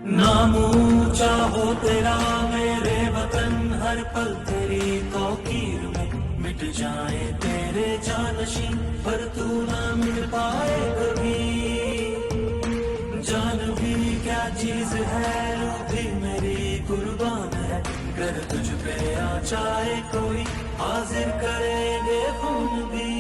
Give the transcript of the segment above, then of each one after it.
नाम ऊंचा हो तेरा मेरे वतन, हर पल तेरी तौकीर में मिट जाए तेरे जानशी, पर तू ना मिल पाए कभी। जान भी क्या चीज है, रूह भी मेरी कुर्बान है, कर तुझ पे आ चाहे कोई, हाजिर करेंगे खून भी।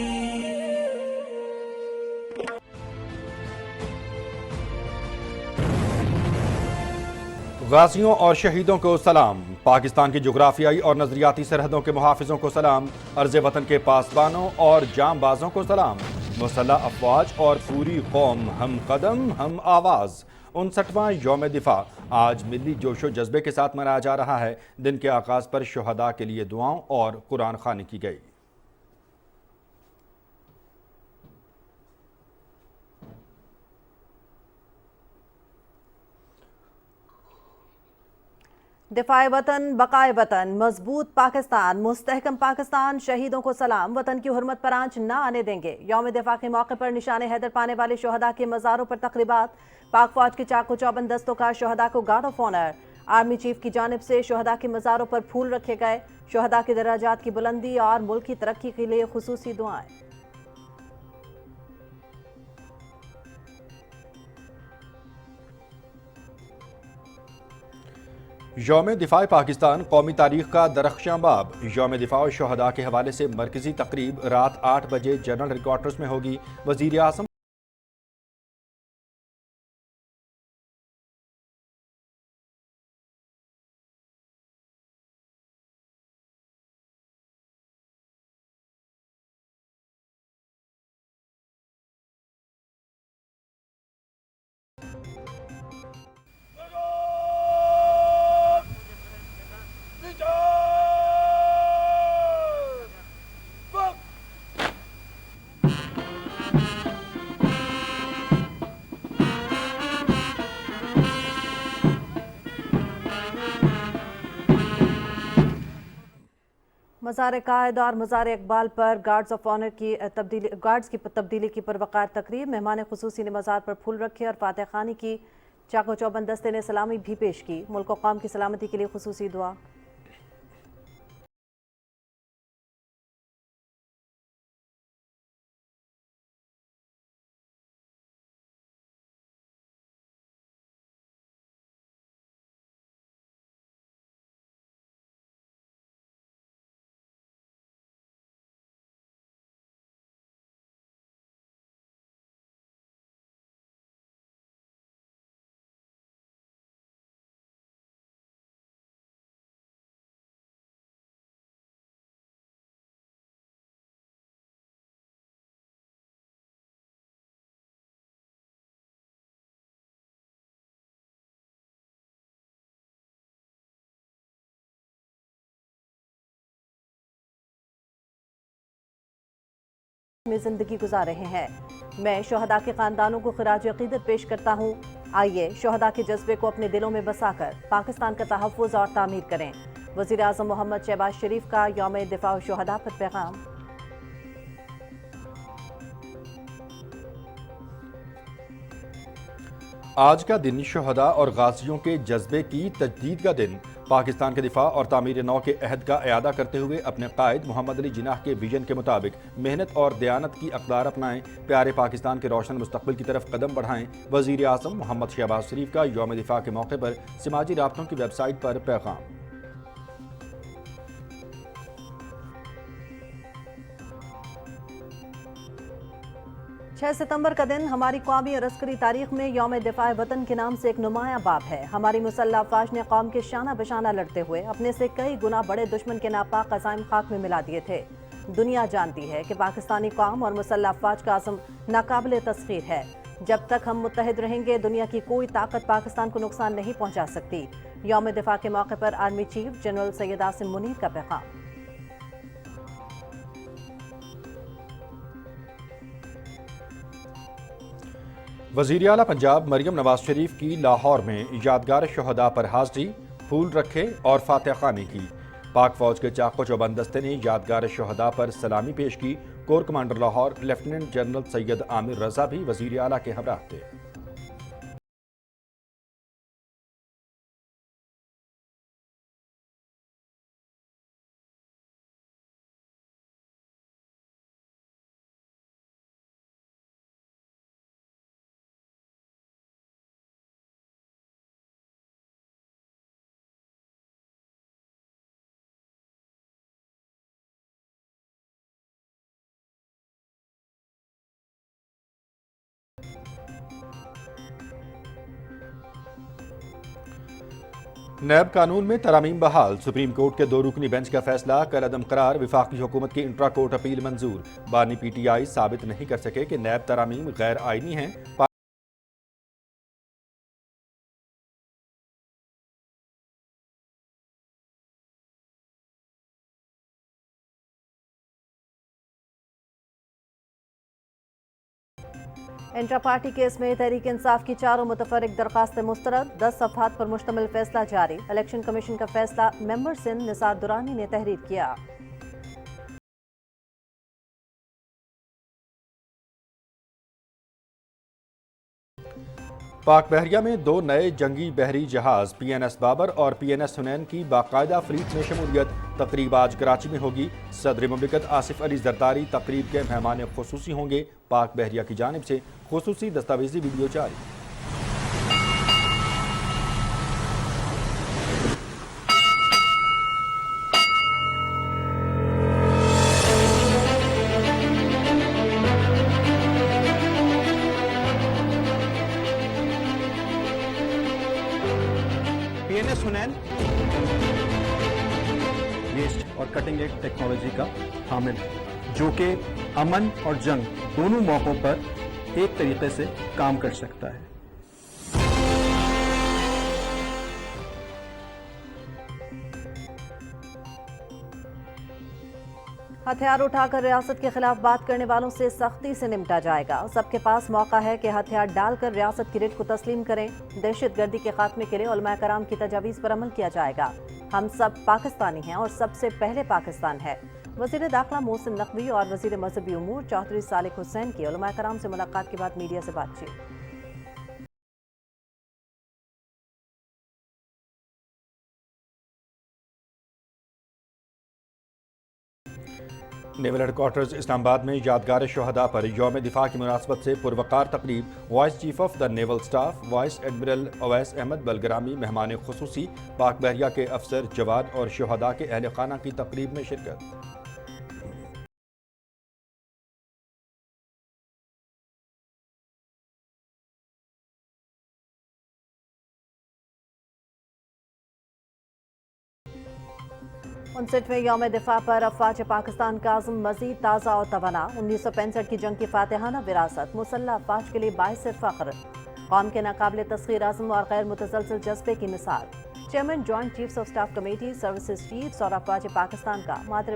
गाजियों और शहीदों को सलाम। पाकिस्तान की जुग्राफियाई और नजरियाती सरहदों के मुहाफिजों को सलाम। अर्ज़ वतन के पासबानों और जांबाजों को सलाम। मुसल्लह अफवाज और पूरी कौम हम कदम हम आवाज़। 59वां यौम दिफा आज मिली जोशो जज्बे के साथ मनाया जा रहा है। दिन के आगाज़ पर शुहदा के लिए दुआओं और कुरान ख़वानी की गई। दिफाए वतन बकाए वतन, मजबूत पाकिस्तान, मुस्तहकम पाकिस्तान, शहीदों को सलाम, वतन की हुर्मत पर आंच ना आने देंगे। यौम दिफा के मौके पर निशाने हैदर पाने वाले शोहदा के मज़ारों पर तकरीबात। पाक फौज के चाको चौबंद दस्तों का शोहदा को guard of honour. Army chief की जानिब से शोहदा के मज़ारों पर फूल रखे गए। शोहदा के दराजात की बुलंदी और मुल्क की तरक्की के लिए खुसूसी दुआएं। यौम दिफा पाकिस्तान कौमी तारीख का दरख्शां बाब। यौम दिफा और शहदा के हवाले से मरकजी तकरीब रात 8 बजे जनरल हेडक्वार्टर्स में होगी। वज़ीर आज़म मज़ार कायद और मज़ार इकबाल पर गार्ड्स ऑफ ऑनर की तब्दीली की परवकार तकरीब। मेहमान खुसूसी ने मज़ार पर फूल रखे और फातह खानी की। चाको चौबंद दस्ते ने सलामी भी पेश की। मुल्क और कौम की सलामती के लिए खुसूसी दुआ। में जिंदगी गुजार रहे हैं। मैं शोहदा के खानदानों को खिराज अकीदत पेश करता हूँ। आइए शोहदा के जज्बे को अपने दिलों में बसाकर पाकिस्तान का तहफ़्फ़ुज़ और तामीर करें। वज़ीर आज़म मोहम्मद शहबाज शरीफ का यौम दिफा और शोहदा पर पैगाम। आज का दिन शहदा और गाजियों के जज्बे की तजदीद का दिन। पाकिस्तान के दिफा और तामीर नौ के अहद का अयादा करते हुए अपने कायद मोहम्मद अली जिनाह के विजन के मुताबिक मेहनत और दयानत की अक़दार अपनाएं। प्यारे पाकिस्तान के रोशन मुस्तक़बिल की तरफ कदम बढ़ाएं। वज़ीर आज़म मोहम्मद शहबाज शरीफ का यौम दिफा के मौके पर समाजी राब्तों की वेबसाइट पर पैगाम। 6 सितंबर का दिन हमारी कौमी और अस्करी तारीख में यौम दिफा वतन के नाम से एक नुमाया बाब है। हमारी मुसल्लह अफवाज ने कौम के शाना बशाना लड़ते हुए अपने से कई गुना बड़े दुश्मन के नापाक अज़ाइम खाक में मिला दिए थे। दुनिया जानती है कि पाकिस्तानी कौम और मुसल्लह अफवाज का आज़म नाकाबिल तस्खीर है। जब तक हम मुत्तहिद रहेंगे दुनिया की कोई ताकत पाकिस्तान को नुकसान नहीं पहुँचा सकती। यौम दिफा के मौके पर army chief general Syed Asim Munir का पैगाम। वज़ीर आला पंजाब मरियम नवाज शरीफ की लाहौर में यादगार शहदा पर हाज़री, फूल रखे और फातह ख़वानी की। पाक फौज के चाको चौबंद दस्ते ने यादगार शहदा पर सलामी पेश की। Corps commander Lahore lieutenant general Syed Amir Raza भी वज़ीर आला के हमराह थे। نیب قانون میں ترامیم بحال، سپریم کورٹ کے 2 رکنی بینچ کا فیصلہ کل عدم قرار، وفاقی حکومت کی انٹرا کورٹ اپیل منظور، بانی پی ٹی آئی ثابت نہیں کر سکے کہ نیب ترامیم غیر آئینی ہیں۔ انٹرا پارٹی کیس میں تحریک انصاف کی 4 متفرق درخواستیں مسترد، 10 صفحات پر مشتمل فیصلہ جاری، الیکشن کمیشن کا فیصلہ، ممبر سندھ نثار درانی نے تحریر کیا۔ پاک بحریہ میں 2 نئے جنگی بحری جہاز پی این ایس بابر اور پی این ایس حنین کی باقاعدہ فلیٹ میں شمولیت، تقریب آج کراچی میں ہوگی۔ صدر مملکت آصف علی زرداری تقریب کے مہمان خصوصی ہوں گے۔ پاک بحریہ کی جانب سے خصوصی دستاویزی ویڈیو جاری۔ پی این ایس حنین ویسٹ اور کٹنگ ایج ٹیکنالوجی کا حامل ہے، جو کہ امن اور جنگ دونوں موقعوں پر ایک طریقے سے کام کر سکتا ہے۔ ہتھیار اٹھا کر ریاست کے خلاف بات کرنے والوں سے سختی سے نمٹا جائے گا، سب کے پاس موقع ہے کہ ہتھیار ڈال کر ریاست کی رٹ کو تسلیم کریں، دہشت گردی کے خاتمے کے لیے علماء کرام کی تجاویز پر عمل کیا جائے گا، ہم سب پاکستانی ہیں اور سب سے پہلے پاکستان ہے۔ وزیر داخلہ محسن نقوی اور وزیر مذہبی امور چودھری صالح حسین کی علماء کرام سے ملاقات کے بعد میڈیا سے بات چیت۔ نیول ہیڈ کوارٹرز اسلام آباد میں یادگار شہداء پر یوم دفاع کی مناسبت سے پروقار تقریب، vice chief of the naval staff vice admiral Owais Ahmed Bilgrami مہمان خصوصی، پاک بحریہ کے افسر جواد اور شہداء کے اہل خانہ کی تقریب میں شرکت۔ انسٹھویں یوم دفاع پر افواج پاکستان کا عزم مزید تازہ اور توانا، 1965 کی جنگ کی فاتحانہ وراثت مسلح افواج کے لیے باعث فخر، قوم کے ناقابل تسخیر عزم اور غیر متزلزل جذبے کی مثال۔ Chairman joint chiefs of staff committee services chiefs اور افواج پاکستان کا مادر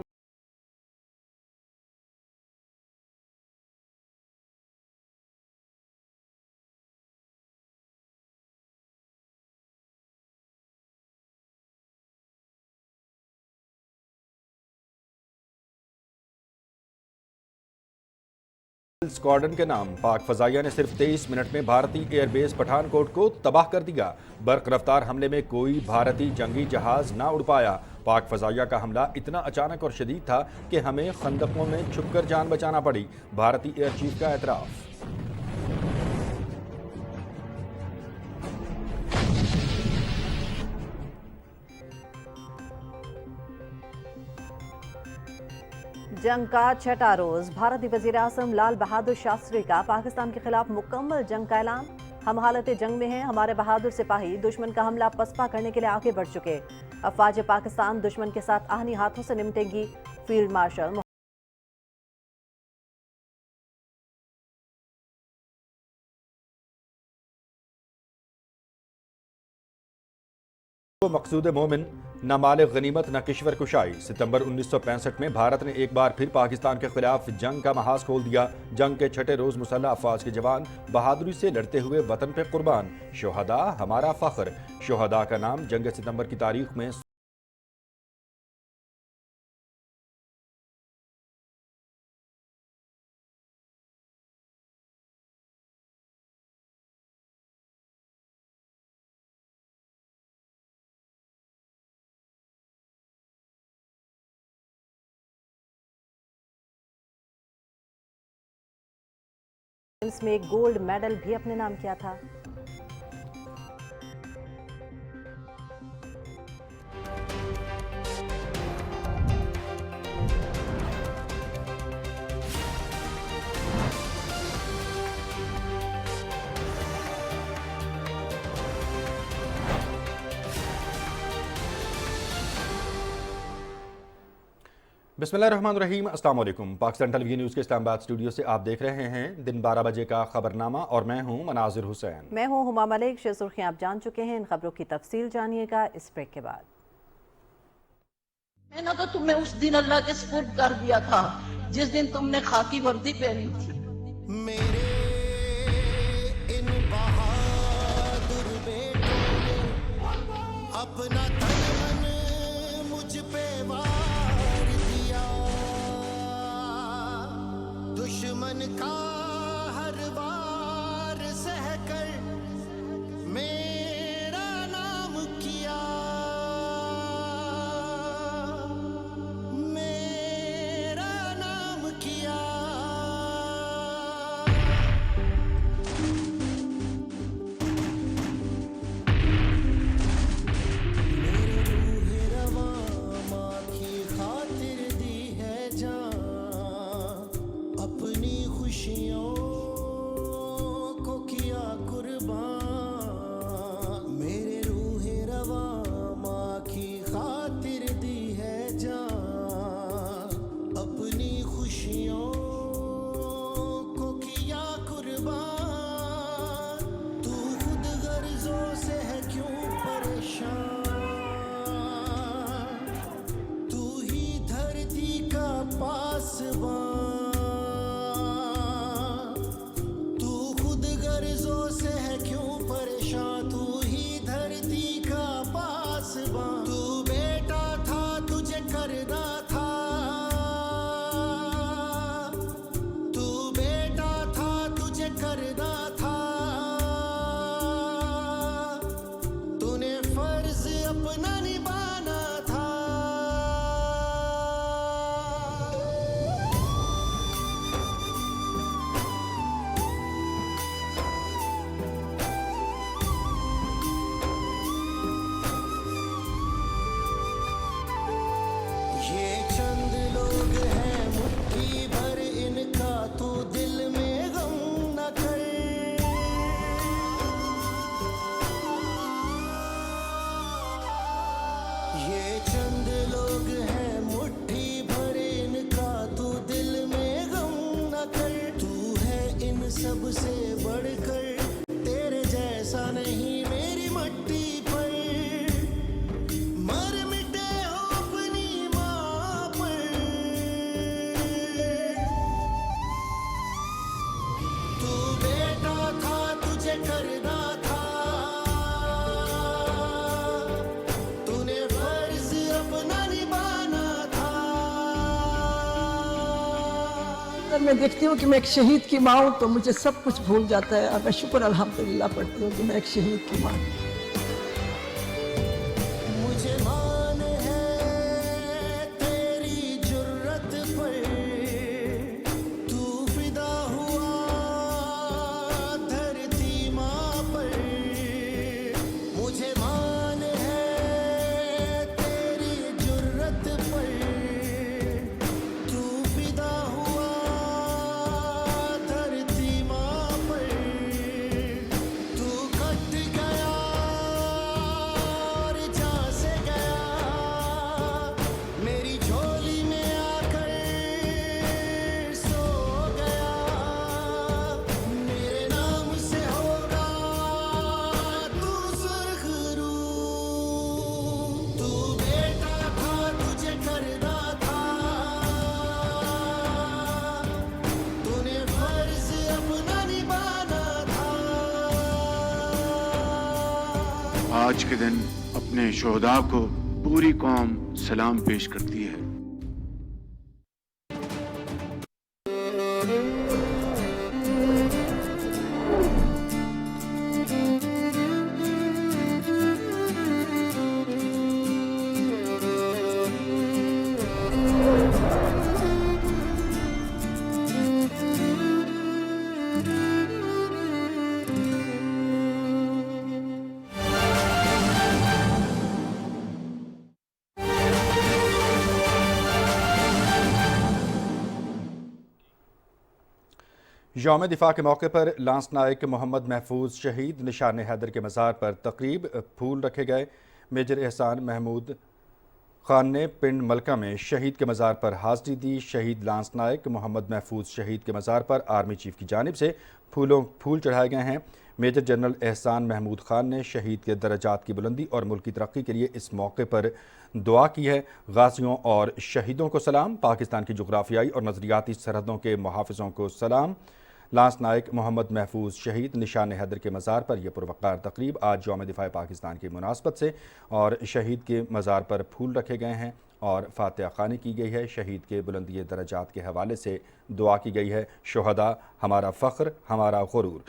اسکواڈرن کے نام پاک فضائیہ نے صرف 23 منٹ میں بھارتی ایئر بیس پٹھان کوٹ کو تباہ کر دیا، برق رفتار حملے میں کوئی بھارتی جنگی جہاز نہ اڑ پایا۔ پاک فضائیہ کا حملہ اتنا اچانک اور شدید تھا کہ ہمیں خندقوں میں چھپ کر جان بچانا پڑی، بھارتی ایئر چیف کا اعتراف۔ جنگ کا 6واں روز، بھارتی وزیر اعظم لال بہادر شاستری کا پاکستان کے خلاف مکمل جنگ کا اعلان، ہم حالت جنگ میں ہیں، ہمارے بہادر سپاہی دشمن کا حملہ پسپا کرنے کے لیے آگے بڑھ چکے، افواج پاکستان دشمن کے ساتھ آہنی ہاتھوں سے نمٹیں گی، فیلڈ مارشل مقصود مومن، نہ مال غنیمت نہ کشور کشائی۔ ستمبر 1965 میں بھارت نے ایک بار پھر پاکستان کے خلاف جنگ کا محاذ کھول دیا، جنگ کے 6 روز مسلح افواج کے جوان بہادری سے لڑتے ہوئے وطن پہ قربان، شہداء ہمارا فخر، شہداء کا نام جنگ ستمبر کی تاریخ میں گیمز میں گولڈ میڈل بھی اپنے نام کیا تھا۔ बिस्मिल्लाहिर्रहमानिर्रहीम, अस्सलाम वालेकुम। पाकिस्तान टेलीविजन न्यूज़ के इस्लामाबाद स्टूडियो से आप देख रहे हैं दिन 12 बजे का खबरनामा और मैं हूं मनाजिर हुसैन। मैं हूं हुमा मलिक। सुर्खियां आप जान चुके हैं, इन खबरों की तफसील जानिएगा इस ब्रेक के बाद। मैंने तो तुम्हें उस दिन अल्लाह के सुपुर्द कर दिया था जिस दिन तुमने खाकी वर्दी पहनी थी। मेरे इन बहादुर बेटों ने अपना तन मन मुझ पे वार दिया, दुश्मन का हर वार सहकर मेरा नाम किया, मेरा नाम किया। मेरे रूहे रवां माँ की खातिर दी है जान, अपनी खुशियों को किया कुर्बान। मेरे रूहे रवां माँ की खातिर दी है जान, अपनी खुशियों को किया कुर्बान। तू खुद गर्जों से है क्यों परेशान, तू ही धरती का पासबान। तू खुद गर्जों से है क्यों परेशान, तू ही धरती का पासबान। तू बेटा था तुझे करना था, तू बेटा था तुझे करना था, तूने फर्ज अपना निभाना था। ये चंद लोग हैं मुट्ठी भर, इनका तू दिल में गम न कर। ये चंद लोग हैं मुट्ठी भर, इनका तू दिल में गम न कर। तू है इन सब से बढ़कर, तेरे जैसा नहीं मेरी मट्टी पर। मर मिटे हो अपनी माँ पर, तू बेटा था तुझे करना था, तूने फर्ज अपना निभाना था। अगर मैं देखती हूँ कि मैं एक शहीद की माँ हूँ तो मुझे सब कुछ भूल जाता है, और मैं शुक्र अल्हम्दुलिल्लाह पढ़ती हूँ कि मैं एक शहीद की माँ हूँ। मुझे मान है तेरी जुर्रत पर, तू फिदा हुआ धरती माँ पर। मुझे मान है तेरी जुर्रत पर, तू फिदा हुआ धरती माँ पर। तू कट गया और जहाँ से गया, मेरी झोली में आकर सो गया। मेरे नाम से होगा तू सुर्ख रू, तू बेटा था तुझे करना था, तूने फर्ज अपना निभाना था। आज के दिन अपने शोहदा को पूरी कौम सलाम पेश करती है। यौम दिफा के मौके पर लांस नायक मोहम्मद महफूज शहीद निशान हैदर के मज़ार पर तकरीब, फूल रखे गए। मेजर एहसान महमूद خان نے پنڈ ملکہ میں شہید کے مزار پر حاضری دی۔ شہید لانس نائک محمد محفوظ شہید کے مزار پر آرمی چیف کی جانب سے پھول چڑھائے گئے ہیں۔ میجر جنرل احسان محمود خان نے شہید کے درجات کی بلندی اور ملک کی ترقی کے لیے اس موقع پر دعا کی ہے۔ غازیوں اور شہیدوں کو سلام، پاکستان کی جغرافیائی اور نظریاتی سرحدوں کے محافظوں کو سلام۔ لانس نائک محمد محفوظ شہید نشان حیدر کے مزار پر یہ پروقار تقریب آج یوم دفاع پاکستان کی مناسبت سے اور شہید کے مزار پر پھول رکھے گئے ہیں اور فاتحہ خوانی کی گئی ہے۔ شہید کے بلندی درجات کے حوالے سے دعا کی گئی ہے۔ شہداء ہمارا فخر، ہمارا غرور،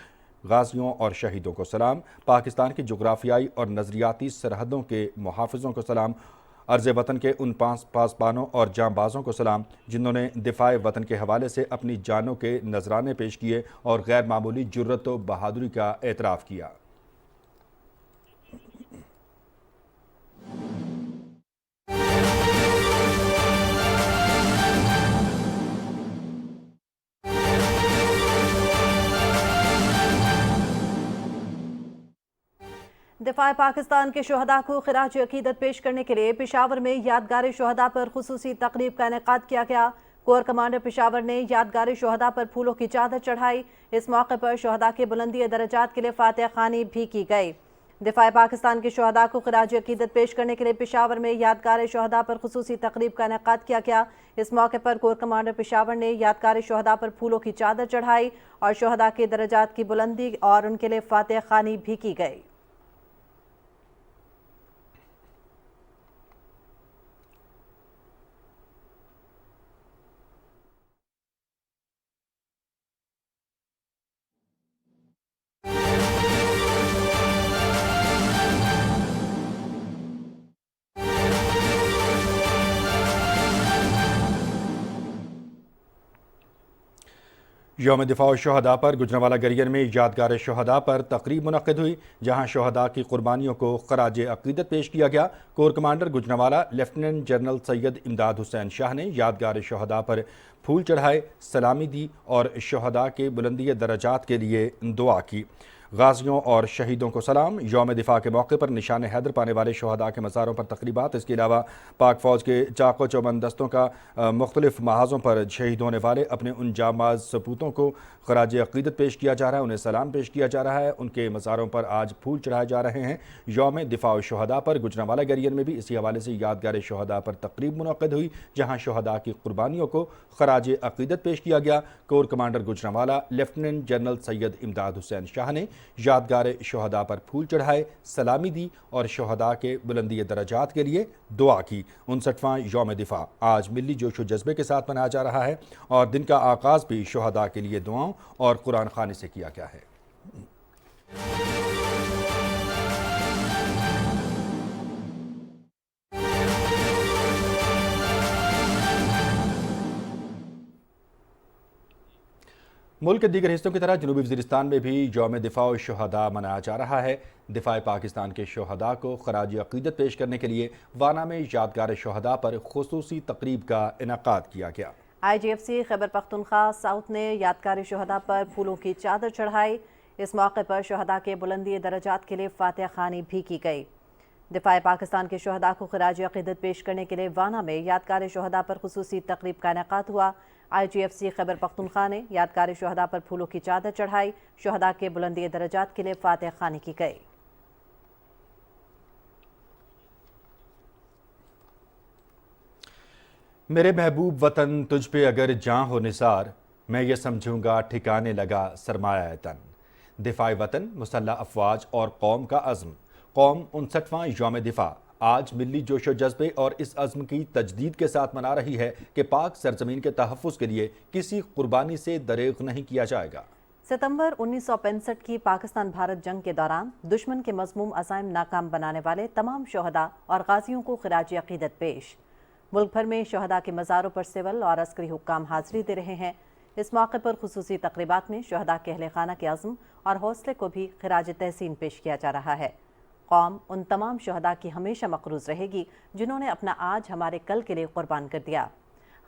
غازیوں اور شہیدوں کو سلام، پاکستان کی جغرافیائی اور نظریاتی سرحدوں کے محافظوں کو سلام، عرض وطن کے ان پاسبانوں اور جاں بازوں کو سلام جنہوں نے دفاع وطن کے حوالے سے اپنی جانوں کے نذرانے پیش کیے اور غیر معمولی جرت و بہادری کا اعتراف کیا۔ دفاع پاکستان کے شہداء کو خراج عقیدت پیش کرنے کے لیے پشاور میں یادگار شہداء پر خصوصی تقریب کا انعقاد کیا گیا۔ کور کمانڈر پشاور نے یادگار شہداء پر پھولوں کی چادر چڑھائی۔ اس موقع پر شہداء کی بلندی درجات کے لیے فاتحہ خوانی بھی کی گئی۔ دفاع پاکستان کے شہداء کو خراج عقیدت پیش کرنے کے لیے پشاور میں یادگار شہداء پر خصوصی تقریب کا انعقاد کیا گیا۔ اس موقع پر کور کمانڈر پشاور نے یادگار شہداء پر پھولوں کی چادر چڑھائی اور شہداء کے درجات کی بلندی اور ان کے لیے فاتحہ خوانی بھی کی گئی۔ یوم دفاع شہداء پر گجرانوالہ گرین میں یادگار شہداء پر تقریب منعقد ہوئی جہاں شہداء کی قربانیوں کو خراج عقیدت پیش کیا گیا۔ Corps commander Gujranwala lieutenant general Syed Imdad Hussain شاہ نے یادگار شہداء پر پھول چڑھائے، سلامی دی اور شہداء کے بلندی درجات کے لیے دعا کی۔ غازیوں اور شہیدوں کو سلام۔ یوم دفاع کے موقع پر نشان حیدر پانے والے شہداء کے مزاروں پر تقریبات، اس کے علاوہ پاک فوج کے چاق و چوبند دستوں کا مختلف محاذوں پر شہید ہونے والے اپنے ان جانباز سپوتوں کو خراج عقیدت پیش کیا جا رہا ہے، انہیں سلام پیش کیا جا رہا ہے، ان کے مزاروں پر آج پھول چڑھائے جا رہے ہیں۔ یوم دفاع شہداء پر گجرانوالہ گرین میں بھی اسی حوالے سے یادگار شہداء پر تقریب منعقد ہوئی جہاں شہداء کی قربانیوں کو خراج عقیدت پیش کیا گیا۔ Corps commander Gujranwala lieutenant general Syed Imdad Hussain شاہ نے یادگار شہداء پر پھول چڑھائے، سلامی دی اور شہداء کے بلندی درجات کے لیے دعا کی۔ 59واں یوم دفاع آج ملی جوش و جذبے کے ساتھ منایا جا رہا ہے اور دن کا آغاز بھی شہداء کے لیے دعاؤں اور قرآن خوانی سے کیا گیا ہے۔ ملک کے دیگر حصوں کی طرح جنوبی وزیرستان میں بھی یوم دفاع شہداء منایا جا رہا ہے۔ دفاع پاکستان کے شہداء کو خراج عقیدت پیش کرنے کے لیے وانا میں یادگار شہداء پر خصوصی تقریب کا انعقاد کیا گیا۔ آئی جی F C Khyber Pakhtunkhwa south نے یادگار شہداء پر پھولوں کی چادر چڑھائی۔ اس موقع پر شہداء کے بلندی درجات کے لیے فاتحہ خوانی بھی کی گئی۔ دفاع پاکستان کے شہداء کو خراج عقیدت پیش کرنے کے لیے وانا میں یادگار شہداء پر خصوصی تقریب کا انعقاد ہوا۔ آئی جی ایف سی خیبر پختونخوا نے یادگار شہداء پر پھولوں کی چادر چڑھائی، شہداء کے بلندی درجات کے لیے فاتحہ خوانی کی گئی۔ میرے محبوب وطن تجھ پہ اگر جاں ہو نثار، میں یہ سمجھوں گا ٹھکانے لگا سرمایہ تن۔ دفاع وطن، مسلح افواج اور قوم کا عزم۔ قوم 59واں یوم دفاع آج ملی جوش و جذبے اور اس عزم کی تجدید کے ساتھ منا رہی ہے کہ پاک سرزمین کے تحفظ کے لیے کسی قربانی سے دریغ نہیں کیا جائے گا۔ ستمبر 1965 کی پاکستان بھارت جنگ کے دوران دشمن کے مذموم عزائم ناکام بنانے والے تمام شہداء اور غازیوں کو خراج عقیدت پیش۔ ملک بھر میں شہداء کے مزاروں پر سول اور عسکری حکام حاضری دے رہے ہیں۔ اس موقع پر خصوصی تقریبات میں شہداء کے اہل خانہ کے عزم اور حوصلے کو بھی خراج تحسین پیش کیا جا رہا ہے۔ قوم ان تمام شہداء کی ہمیشہ مقروض رہے گی جنہوں نے اپنا آج ہمارے کل کے لیے قربان کر دیا۔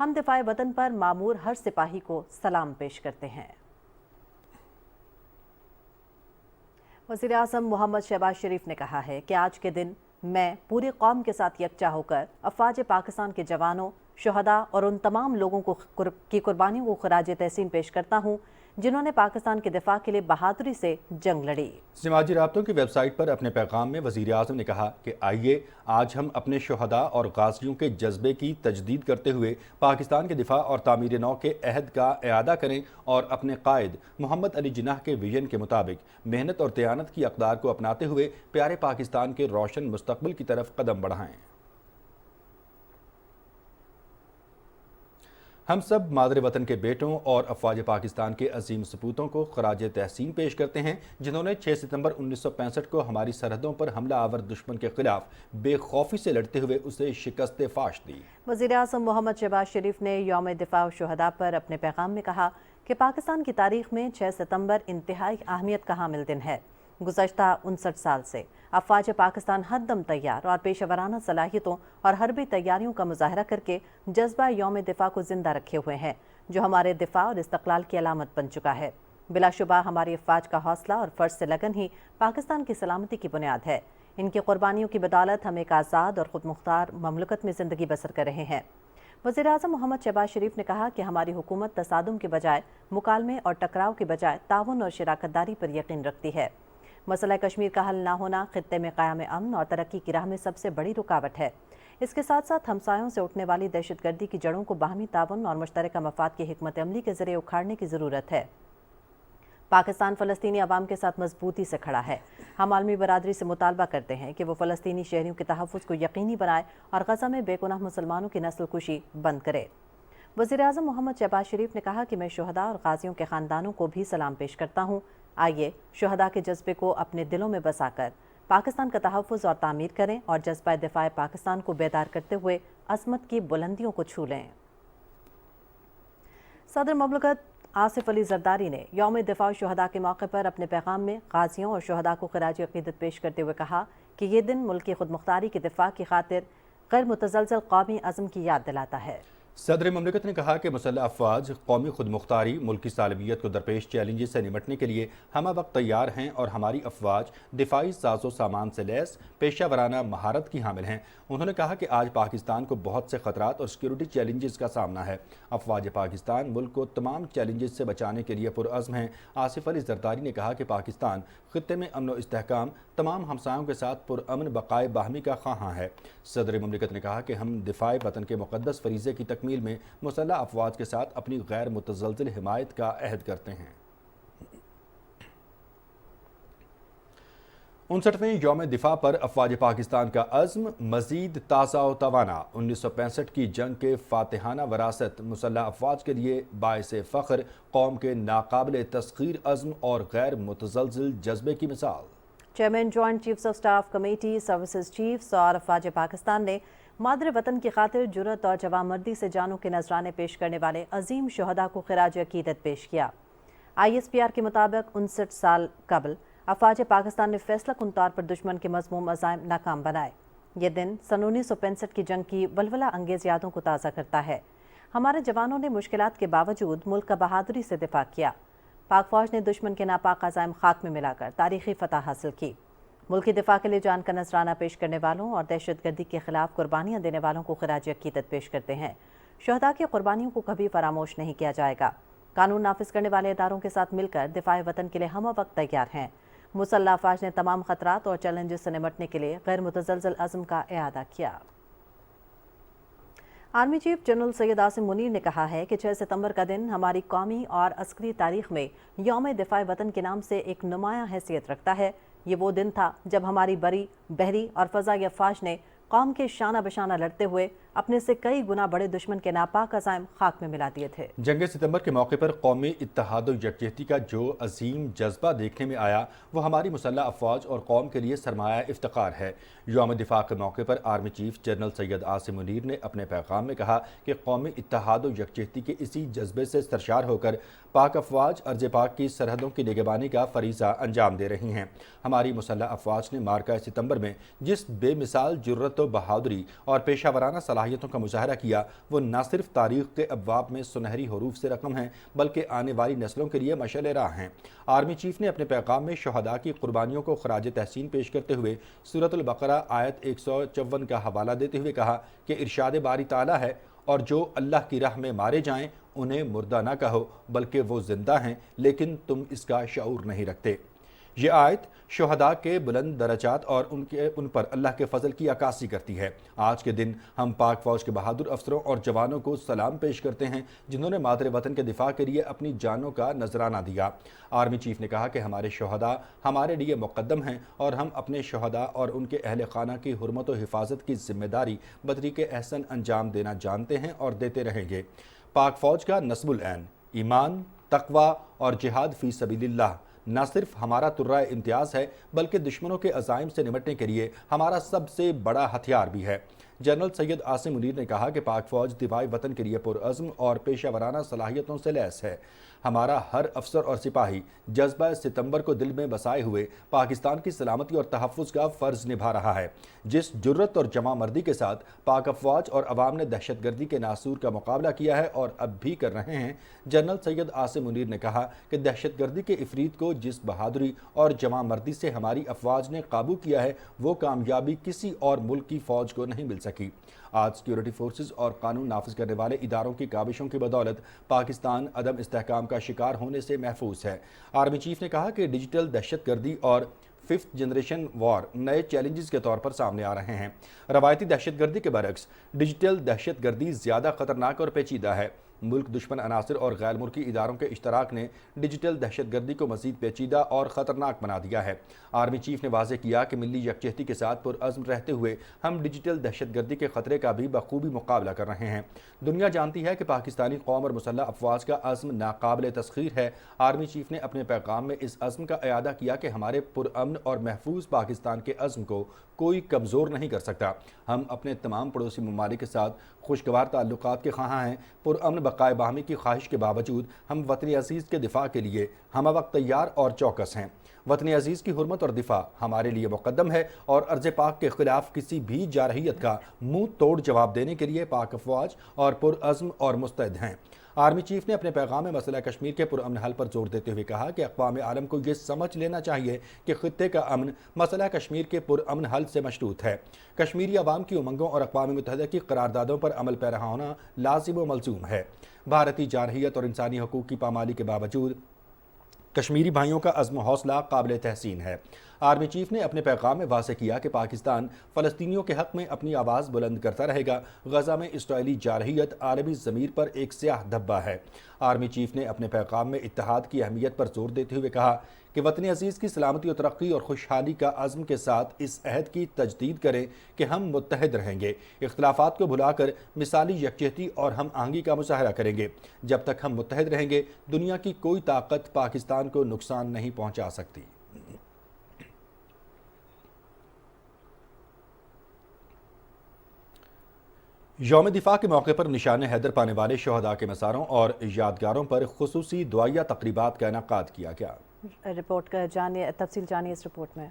ہم دفاع وطن پر مامور ہر سپاہی کو سلام پیش کرتے ہیں۔ وزیر اعظم محمد شہباز شریف نے کہا ہے کہ آج کے دن मैं पूरी कौम के साथ यकजा होकर अफवाज पाकिस्तान के जवानों, शुहदा और उन तमाम लोगों की कुर्बानियों को खराज तहसीन पेश करता हूँ जिन्होंने पाकिस्तान के दिफा के लिए बहादुरी से जंग लड़ी। समाजी राब्तों की वेबसाइट पर अपने पैगाम में वज़ीर आज़म ने कहा कि आइए आज हम अपने शुहदा और गाज़ियों के जज्बे की तजदीद करते हुए पाकिस्तान के दिफा और तामीर नौ के अहद का इआदा करें और अपने कायद मोहम्मद अली जिन्नाह के विजन के मुताबिक मेहनत और दयानत की अक़दार को अपनाते हुए प्यारे पाकिस्तान के रोशन मुस्तक़बिल की तरफ कदम बढ़ाएं। हम सब मादर वतन के बेटों और अफवाज पाकिस्तान के अजीम सपूतों को खराज तहसीन पेश करते हैं जिन्होंने 6 सितंबर 1965 को हमारी सरहदों पर हमला आवर दुश्मन के खिलाफ बेखौफी से लड़ते हुए उसे शिकस्त फाश दी। वज़ीर आज़म मोहम्मद शहबाज शरीफ ने यौम दिफा शुहदा पर अपने पैगाम में कहा कि पाकिस्तान की तारीख में 6 सितंबर इंतहाई अहमियत का हामिल दिन है। गुज़श्ता 59 साल से अफवाज पाकिस्तान हर दम तैयार और पेशेवराना सलाहियतों और हरबी तैयारियों का मुजाहरा करके जज्बा यौम दिफा को जिंदा रखे हुए हैं, जो हमारे दिफा और इस्तक़लाल की अलामत बन चुका है। बिलाशुबा हमारी अफवाज का हौसला और फ़र्ज से लगन ही पाकिस्तान की सलामती की बुनियाद है। इनकी कुर्बानियों की बदौलत हम एक आज़ाद और ख़ुद मुख्तार ममलकत में ज़िंदगी बसर कर रहे हैं। वज़ीर आज़म मोहम्मद शहबाज शरीफ ने कहा कि हमारी हुकूमत तसादुम के बजाय मुकालमे और टकराव के बजाय ताउन और शराकतदारी पर यकीन रखती है। मसला कश्मीर का हल ना होना खित्ते में क़याम अमन और तरक्की की राह में सबसे बड़ी रुकावट है। इसके साथ साथ हमसायों से उठने वाली दहशतगर्दी की जड़ों को बाहमी ताउन और मुश्तरका मफाद की हिकमत अमली के ज़रिए उखाड़ने की ज़रूरत है। पाकिस्तान फ़लस्तीनी अवाम के साथ मजबूती से खड़ा है। हम आलमी बरादरी से मुतालबा करते हैं कि वो फ़लस्तीनी शहरियों के तहफ़्फ़ुज़ को यकीनी बनाए और गज़ा में बेगुनाह मुसलमानों की नस्ल कुशी बंद करे। वज़ीर आज़म मोहम्मद शहबाज शरीफ ने कहा कि मैं शुहदा और गाज़ियों के ख़ानदानों को भी सलाम पेश करता हूँ। आइए शुहदा के जज्बे को अपने दिलों में बसाकर पाकिस्तान का तहफ़्फ़ुज़ और तामीर करें और जज्बा दिफा पाकिस्तान को बेदार करते हुए अज़मत की बुलंदियों को छू लें। सदर ममलकत आसिफ अली जरदारी ने यौम दिफा शुहदा के मौके पर अपने पैगाम में गाज़ियों और शुहदा को खराज अक़ीदत पेश करते हुए कहा कि ये दिन मुल्क की खुद मुख्तारी के दिफा की खातिर गैर मुतज़लज़ल कौमी अज़म की याद दिलाता है। सदर ममलिकत ने कहा कि मुसल्लह अफवाज कौमी खुद मुख्तारी मुल्क की सालमियत को दरपेश चैलेंजेस से निमटने के लिए हम वक्त तैयार हैं और हमारी अफवाज दिफाई साजो सामान से लैस पेशा वराना महारत की हामिल हैं। उन्होंने कहा कि आज पाकिस्तान को बहुत से खतरात और सिक्योरिटी चैलेंजेस का सामना है। अफवाज पाकिस्तान मुल्क को तमाम चैलेंजेस से बचाने के लिए पुरअज़्म हैं। आसिफ अली जरदारी ने कहा कि पाकिस्तान खित्ते में अमन व इस्तेहकाम तमाम हमसायों के साथ पुरअमन बकाए बाहमी का ख़्वाहां है। सदर ममलिकत ने कहा कि हम दिफाए वतन के मुक़द्दस फरीज़े की तकमील में मुसल्लह अफवाज के साथ अपनी गैर मुतज़लज़िल हिमायत का अहद करते हैं। 59वें यौम दिफा पर अफवाज पाकिस्तान का अज़्म मज़ीद ताज़ा व तवाना। 1965 की जंग के फातिहाना वरासत मुसल्लह अफवाज के लिए बाइस फ़ख्र, कौम के नाकाबिल तस्ख़ीर अज़्म और गैर मुतज़लज़िल जज्बे की मिसाल। Chairman joint chiefs of staff committee services chiefs और अफवाज पाकिस्तान ने मादर वतन की खातिर जुर्रत और जवामर्दी से जानों के नजराने पेश करने वाले अजीम शुहदा को खिराज अकीदत पेश किया। ISPR के मुताबिक 59 साल कबल अफवाज पाकिस्तान ने फैसला कुन तौर पर दुश्मन के मज़मूम अज़ाइम नाकाम बनाए। ये दिन सन 1965 की जंग की वलवला अंगेज़ यादों को ताज़ा करता है। हमारे जवानों ने मुश्किलात के बावजूद मुल्क का बहादुरी से दिफा किया। पाक फौज ने दुश्मन के नापाक अज़ाइम खाक में मिलाकर तारीखी फतह हासिल की। मुल्क की दिफा के लिए जान का नजराना पेश करने वालों और दहशतगर्दी के खिलाफ कुर्बानियाँ देने वालों को खिराज अकीदत पेश करते हैं। शुहदा की कुर्बानियों को कभी फरामोश नहीं किया जाएगा। कानून नाफिज करने वाले इदारों के साथ मिलकर दिफाए वतन के लिए हम वक्त तैयार हैं। मुसल्लह अफवाज ने तमाम खतरात और चैलेंजेस से निमटने के लिए गैर मुतज़लज़िल अज़्म का इआदा किया। Army chief general Syed Asim Munir ने कहा है कि 6 सितंबर का दिन हमारी कौमी और अस्करी तारीख में यौम दिफाए वतन के नाम से एक नुमायां हैसियत रखता है। ये वो दिन था जब हमारी बहरी और फ़ज़ाई अफवाज ने कौम के शाना बशाना लड़ते हुए अपने से कई गुना बड़े दुश्मन के नापाक अज़ाइम खाक में मिला दिए थे। जंग सितंबर के मौके पर कौमी इत्तेहाद और यकजहती का जो अजीम जज्बा देखने में आया वो हमारी मुसल्लह अफवाज और कौम के लिए सरमाया इफ्तिकार है। यौम दिफा के मौके पर army chief general Syed Asim Munir ने अपने पैगाम में कहा कि कौमी इत्तेहाद और यकजहती के इसी जज्बे से सरशार होकर पाक अफवाज अर्ज़ पाक की सरहदों की निगरानी का फरीज़ा अंजाम दे रही हैं। हमारी मुसल्लह अफवाज ने मार्का सितंबर में जिस बेमिसाल जुर्रत व बहादुरी और पेशा वराना सलाहियत صلاحیتوں کا مظاہرہ کیا وہ نہ صرف تاریخ کے ابواب میں سنہری حروف سے رقم ہیں بلکہ آنے والی نسلوں کے لیے مشعل راہ ہیں۔ آرمی چیف نے اپنے پیغام میں شہداء کی قربانیوں کو خراج تحسین پیش کرتے ہوئے سورۃ البقرہ آیت 154 کا حوالہ دیتے ہوئے کہا کہ ارشاد باری تعالیٰ ہے اور جو اللہ کی راہ میں مارے جائیں انہیں مردہ نہ کہو بلکہ وہ زندہ ہیں لیکن تم اس کا شعور نہیں رکھتے۔ یہ آیت شہداء کے بلند درجات اور ان پر اللہ کے فضل کی عکاسی کرتی ہے۔ آج کے دن ہم پاک فوج کے بہادر افسروں اور جوانوں کو سلام پیش کرتے ہیں جنہوں نے مادر وطن کے دفاع کے لیے اپنی جانوں کا نذرانہ دیا۔ آرمی چیف نے کہا کہ ہمارے شہداء ہمارے لیے مقدم ہیں اور ہم اپنے شہداء اور ان کے اہل خانہ کی حرمت و حفاظت کی ذمہ داری بطریق احسن انجام دینا جانتے ہیں اور دیتے رہیں گے۔ پاک فوج کا نصب العین، ایمان، تقوی اور جہاد فی سبیل اللہ نہ صرف ہمارا ترہ امتیاز ہے بلکہ دشمنوں کے عزائم سے نمٹنے کے لیے ہمارا سب سے بڑا ہتھیار بھی ہے۔ جنرل سید عاصم منیر نے کہا کہ پاک فوج دفاع وطن کے لیے پرعزم اور پیشہ ورانہ صلاحیتوں سے لیس ہے۔ ہمارا ہر افسر اور سپاہی جذبہ ستمبر کو دل میں بسائے ہوئے پاکستان کی سلامتی اور تحفظ کا فرض نبھا رہا ہے۔ جس جرت اور جمع مردی کے ساتھ پاک افواج اور عوام نے دہشت گردی کے ناسور کا مقابلہ کیا ہے اور اب بھی کر رہے ہیں، جنرل سید عاصم منیر نے کہا کہ دہشت گردی کے عفریت کو جس بہادری اور جمع مردی سے ہماری افواج نے قابو کیا ہے وہ کامیابی کسی اور ملک کی فوج کو نہیں مل سکی۔ آج سیکیورٹی فورسز اور قانون نافذ کرنے والے اداروں کی کاوشوں کی بدولت پاکستان عدم استحکام کا شکار ہونے سے محفوظ ہے۔ آرمی چیف نے کہا کہ ڈیجیٹل دہشت گردی اور 5th جنریشن وار نئے چیلنجز کے طور پر سامنے آ رہے ہیں۔ روایتی دہشت گردی کے برعکس ڈیجیٹل دہشت گردی زیادہ خطرناک اور پیچیدہ ہے۔ ملک دشمن عناصر اور غیر ملکی اداروں کے اشتراک نے ڈیجیٹل دہشت گردی کو مزید پیچیدہ اور خطرناک بنا دیا ہے۔ آرمی چیف نے واضح کیا کہ ملی یکجہتی کے ساتھ پرعزم رہتے ہوئے ہم ڈیجیٹل دہشت گردی کے خطرے کا بھی بخوبی مقابلہ کر رہے ہیں۔ دنیا جانتی ہے کہ پاکستانی قوم اور مسلح افواج کا عزم ناقابل تسخیر ہے۔ آرمی چیف نے اپنے پیغام میں اس عزم کا اعادہ کیا کہ ہمارے پرامن اور محفوظ پاکستان کے عزم کو کوئی کمزور نہیں کر سکتا۔ ہم اپنے تمام پڑوسی ممالک کے ساتھ خوشگوار تعلقات کے خواہاں ہیں۔ پرامن بقائے باہمی کی خواہش کے باوجود ہم وطن عزیز کے دفاع کے لیے ہمہ وقت تیار اور چوکس ہیں۔ وطن عزیز کی حرمت اور دفاع ہمارے لیے مقدم ہے اور ارض پاک کے خلاف کسی بھی جارحیت کا منہ توڑ جواب دینے کے لیے پاک افواج اور پرعزم اور مستعد ہیں۔ آرمی چیف نے اپنے پیغام میں مسئلہ کشمیر کے پرامن حل پر زور دیتے ہوئے کہا کہ اقوام عالم کو یہ سمجھ لینا چاہیے کہ خطے کا امن مسئلہ کشمیر کے پرامن حل سے مشروط ہے۔ کشمیری عوام کی امنگوں اور اقوام متحدہ کی قراردادوں پر عمل پیرا ہونا لازم و ملزوم ہے۔ بھارتی جارحیت اور انسانی حقوق کی پامالی کے باوجود کشمیری بھائیوں کا عزم و حوصلہ قابل تحسین ہے۔ آرمی چیف نے اپنے پیغام میں واضح کیا کہ پاکستان فلسطینیوں کے حق میں اپنی آواز بلند کرتا رہے گا۔ غزہ میں اسرائیلی جارحیت عالمی ضمیر پر ایک سیاہ دھبہ ہے۔ آرمی چیف نے اپنے پیغام میں اتحاد کی اہمیت پر زور دیتے ہوئے کہا کہ وطن عزیز کی سلامتی و ترقی اور خوشحالی کا عزم کے ساتھ اس عہد کی تجدید کریں کہ ہم متحد رہیں گے، اختلافات کو بھلا کر مثالی یکجہتی اور ہم آہنگی کا مظاہرہ کریں گے۔ جب تک ہم متحد رہیں گے دنیا کی کوئی طاقت پاکستان کو نقصان نہیں پہنچا سکتی۔ یوم دفاع کے موقع پر نشان حیدر پانے والے شہداء کے مزاروں اور یادگاروں پر خصوصی دعائیہ تقریبات کا انعقاد کیا گیا۔ رپورٹ کا تفصیل جانیے اس رپورٹ میں۔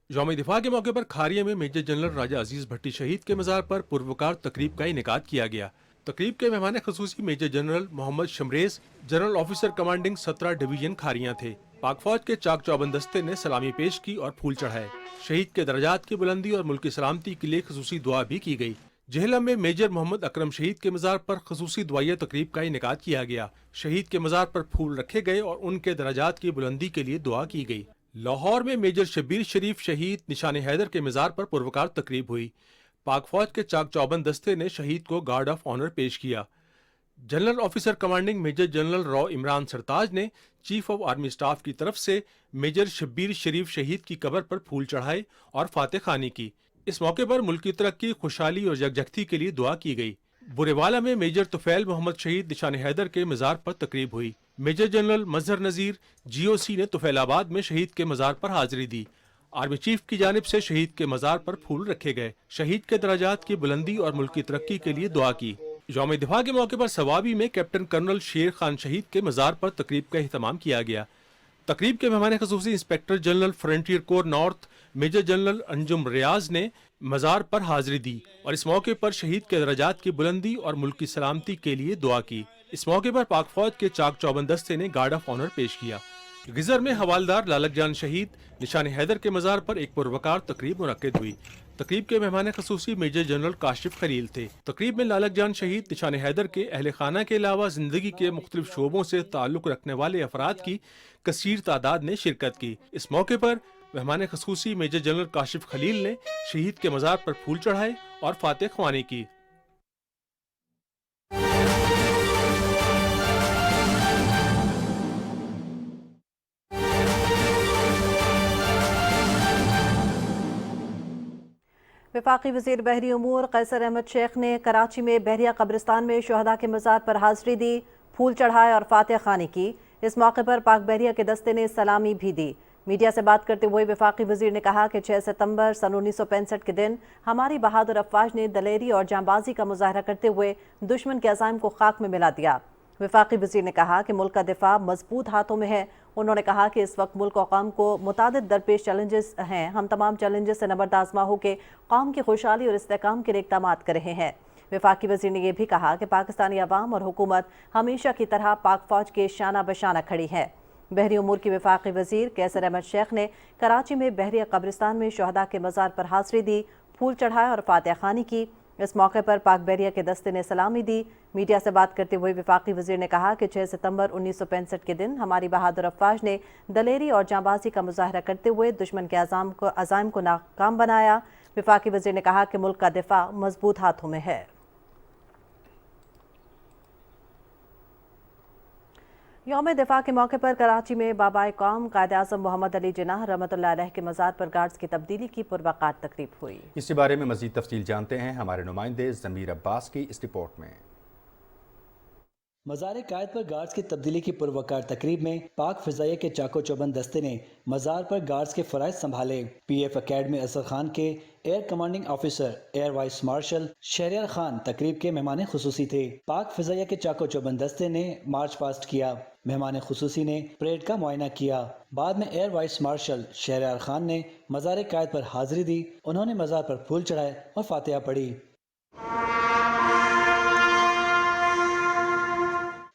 یوم دفاع کے موقع پر کھاریے میں میجر جنرل راجہ عزیز بھٹی شہید کے مزار پر پروقار تقریب کا انعقاد کیا گیا۔ تقریب کے مہمان خصوصی major general Muhammad Shamrez, general officer commanding 17 division Kharian تھے۔ پاک فوج کے چاک چوبند دستے نے سلامی پیش کی اور پھول چڑھائے۔ شہید کے درجات کی بلندی اور ملک کی سلامتی کے لیے خصوصی دعا بھی کی گئی۔ جہلم میں میجر محمد اکرم شہید کے مزار پر خصوصی دعائیہ تقریب کا انعقاد کیا گیا۔ شہید کے مزار پر پھول رکھے گئے اور ان کے درجات کی بلندی کے لیے دعا کی گئی۔ لاہور میں میجر شبیر شریف شہید نشان حیدر کے مزار پر پروقار تقریب ہوئی۔ پاک فوج کے چاک چوبند دستے نے شہید کو گارڈ آف آنر پیش کیا۔ General officer commanding major general رو عمران سرتاج نے چیف آف آرمی سٹاف کی طرف سے میجر شبیر شریف شہید کی قبر پر پھول چڑھائے اور فاتح خوانی کی۔ اس موقع پر ملک کی ترقی، خوشحالی اور یکجہتی کے لیے دعا کی گئی۔ برے والا میں میجر طفیل محمد شہید نشان حیدر کے مزار پر تقریب ہوئی۔ میجر جنرل مظہر نذیر GOC نے طفیل آباد میں شہید کے مزار پر حاضری دی۔ آرمی چیف کی جانب سے شہید کے مزار پر پھول رکھے گئے، شہید کے درجات کی بلندی اور ملک کی ترقی کے لیے دعا کی۔ یوم دفاع کے موقع پر سوابی میں کیپٹن کرنل شیر خان شہید کے مزار پر تقریب کا اہتمام کیا گیا۔ تقریب کے مہمان خصوصی انسپیکٹر جنرل فرنٹیئر کور نارتھ मेजर जनरल अंजुम रियाज ने मज़ार पर हाजिरी दी और इस मौके पर शहीद के दर्जात की बुलंदी और मुल्क की सलामती के लिए दुआ की। इस मौके पर पाक फौज के चाक चौबंद दस्ते ने गार्ड ऑफ ऑनर पेश किया। गिजर में हवालदार लालक जान शहीद निशान हैदर के मज़ार पर एक पुरवकार तकरीब मुनक्किद हुई। तकरीब के मेहमान खसूसी मेजर जनरल काशिफ खलील थे। तकरीब में लालक जान शहीद निशान हैदर के अहल खाना के अलावा जिंदगी के मुख्तलिफ शोबों से ताल्लुक रखने वाले अफराद की कसीर तादाद ने शिरकत की। इस मौके पर मेहमान खसूसी मेजर जनरल काशिफ खलील ने शहीद के मज़ार पर फूल चढ़ाए और फातह ख्वानी की। वफाकी वज़ीर बहरी उमूर कैसर अहमद शेख ने कराची में बहरिया कब्रिस्तान में शुहदा के मज़ार पर हाजिरी दी, फूल चढ़ाए और फातह ख़्वानी की। इस मौके पर पाक बहरिया के दस्ते ने सलामी भी दी। मीडिया से बात करते हुए वफाकी वज़ीर ने कहा कि 6 सितंबर सन 1965 के दिन हमारी बहादुर अफवाज ने दलेरी और जांबाजी का मुजाहरा करते हुए दुश्मन के अज़ाइम को खाक में मिला दिया। वफाकी वज़ीर ने कहा कि मुल्क का दिफा मजबूत हाथों में है। उन्होंने कहा कि इस वक्त मुल्क और कौम को मुतादिद दरपेश चैलेंजेस हैं। हम तमाम चैलेंजेस से नबरदाज़मा होकर कौम की खुशहाली और इस्तेहकाम के लिए इक़दामात कर रहे हैं। वफाकी वज़ीर ने यह भी कहा कि पाकिस्तानी अवाम और हुकूमत हमेशा की तरह पाक फ़ौज के शाना बशाना खड़ी है। बहरी उमूर की वफाकी वज़ीर कैसर अहमद शेख ने कराची में बहरिया कब्रिस्तान में शुहदा के मज़ार पर हाजिरी दी, फूल चढ़ाए और फातह ख़्वानी की। इस मौके पर पाक बहरिया के दस्ते ने सलामी दी। मीडिया से बात करते हुए वफाकी वज़ीर ने कहा कि 6 सितंबर 1965 के दिन हमारी बहादुर अफवाज ने दलेरी और जांबाजी का मुजाहरा करते हुए दुश्मन के अज़ाइम को नाकाम बनाया। वफाकी वज़ीर ने कहा कि मुल्क का दिफा मजबूत हाथों में है। यौम दिफा के मौके पर कराची में बाबाए कौम कायद आज़म मोहम्मद अली जिन्नाह रहमतुल्लाह अलैह के मज़ार पर गार्ड्स की तब्दीली की पुरवकार तकरीब हुई। इसी बारे में मज़ीद तफसील जानते हैं हमारे नुमाइंदे ज़मीर अब्बास की इस रिपोर्ट में। मज़ार कायद पर गार्ड्स की तब्दीली की पुरवकार तकरीब में पाक फ़िज़ाइया के चाको चौबंद दस्ते ने मज़ार पर गार्ड्स के फ़राइज़ संभाले। PF अकेडमी असर खान के air commanding officer air vice marshal Shahryar Khan तकरीब के मेहमान खुसूसी थे। पाक फ़िज़ाइया के चाको चौबंद दस्ते ने मार्च पास्ट किया। मेहमान खुसूसी ने परेड का मुआयना किया। बाद में air vice marshal Shahryar Khan ने मज़ार कायद पर हाजिरी दी। उन्होंने मज़ार पर फूल चढ़ाए और फातिहा पढ़ी।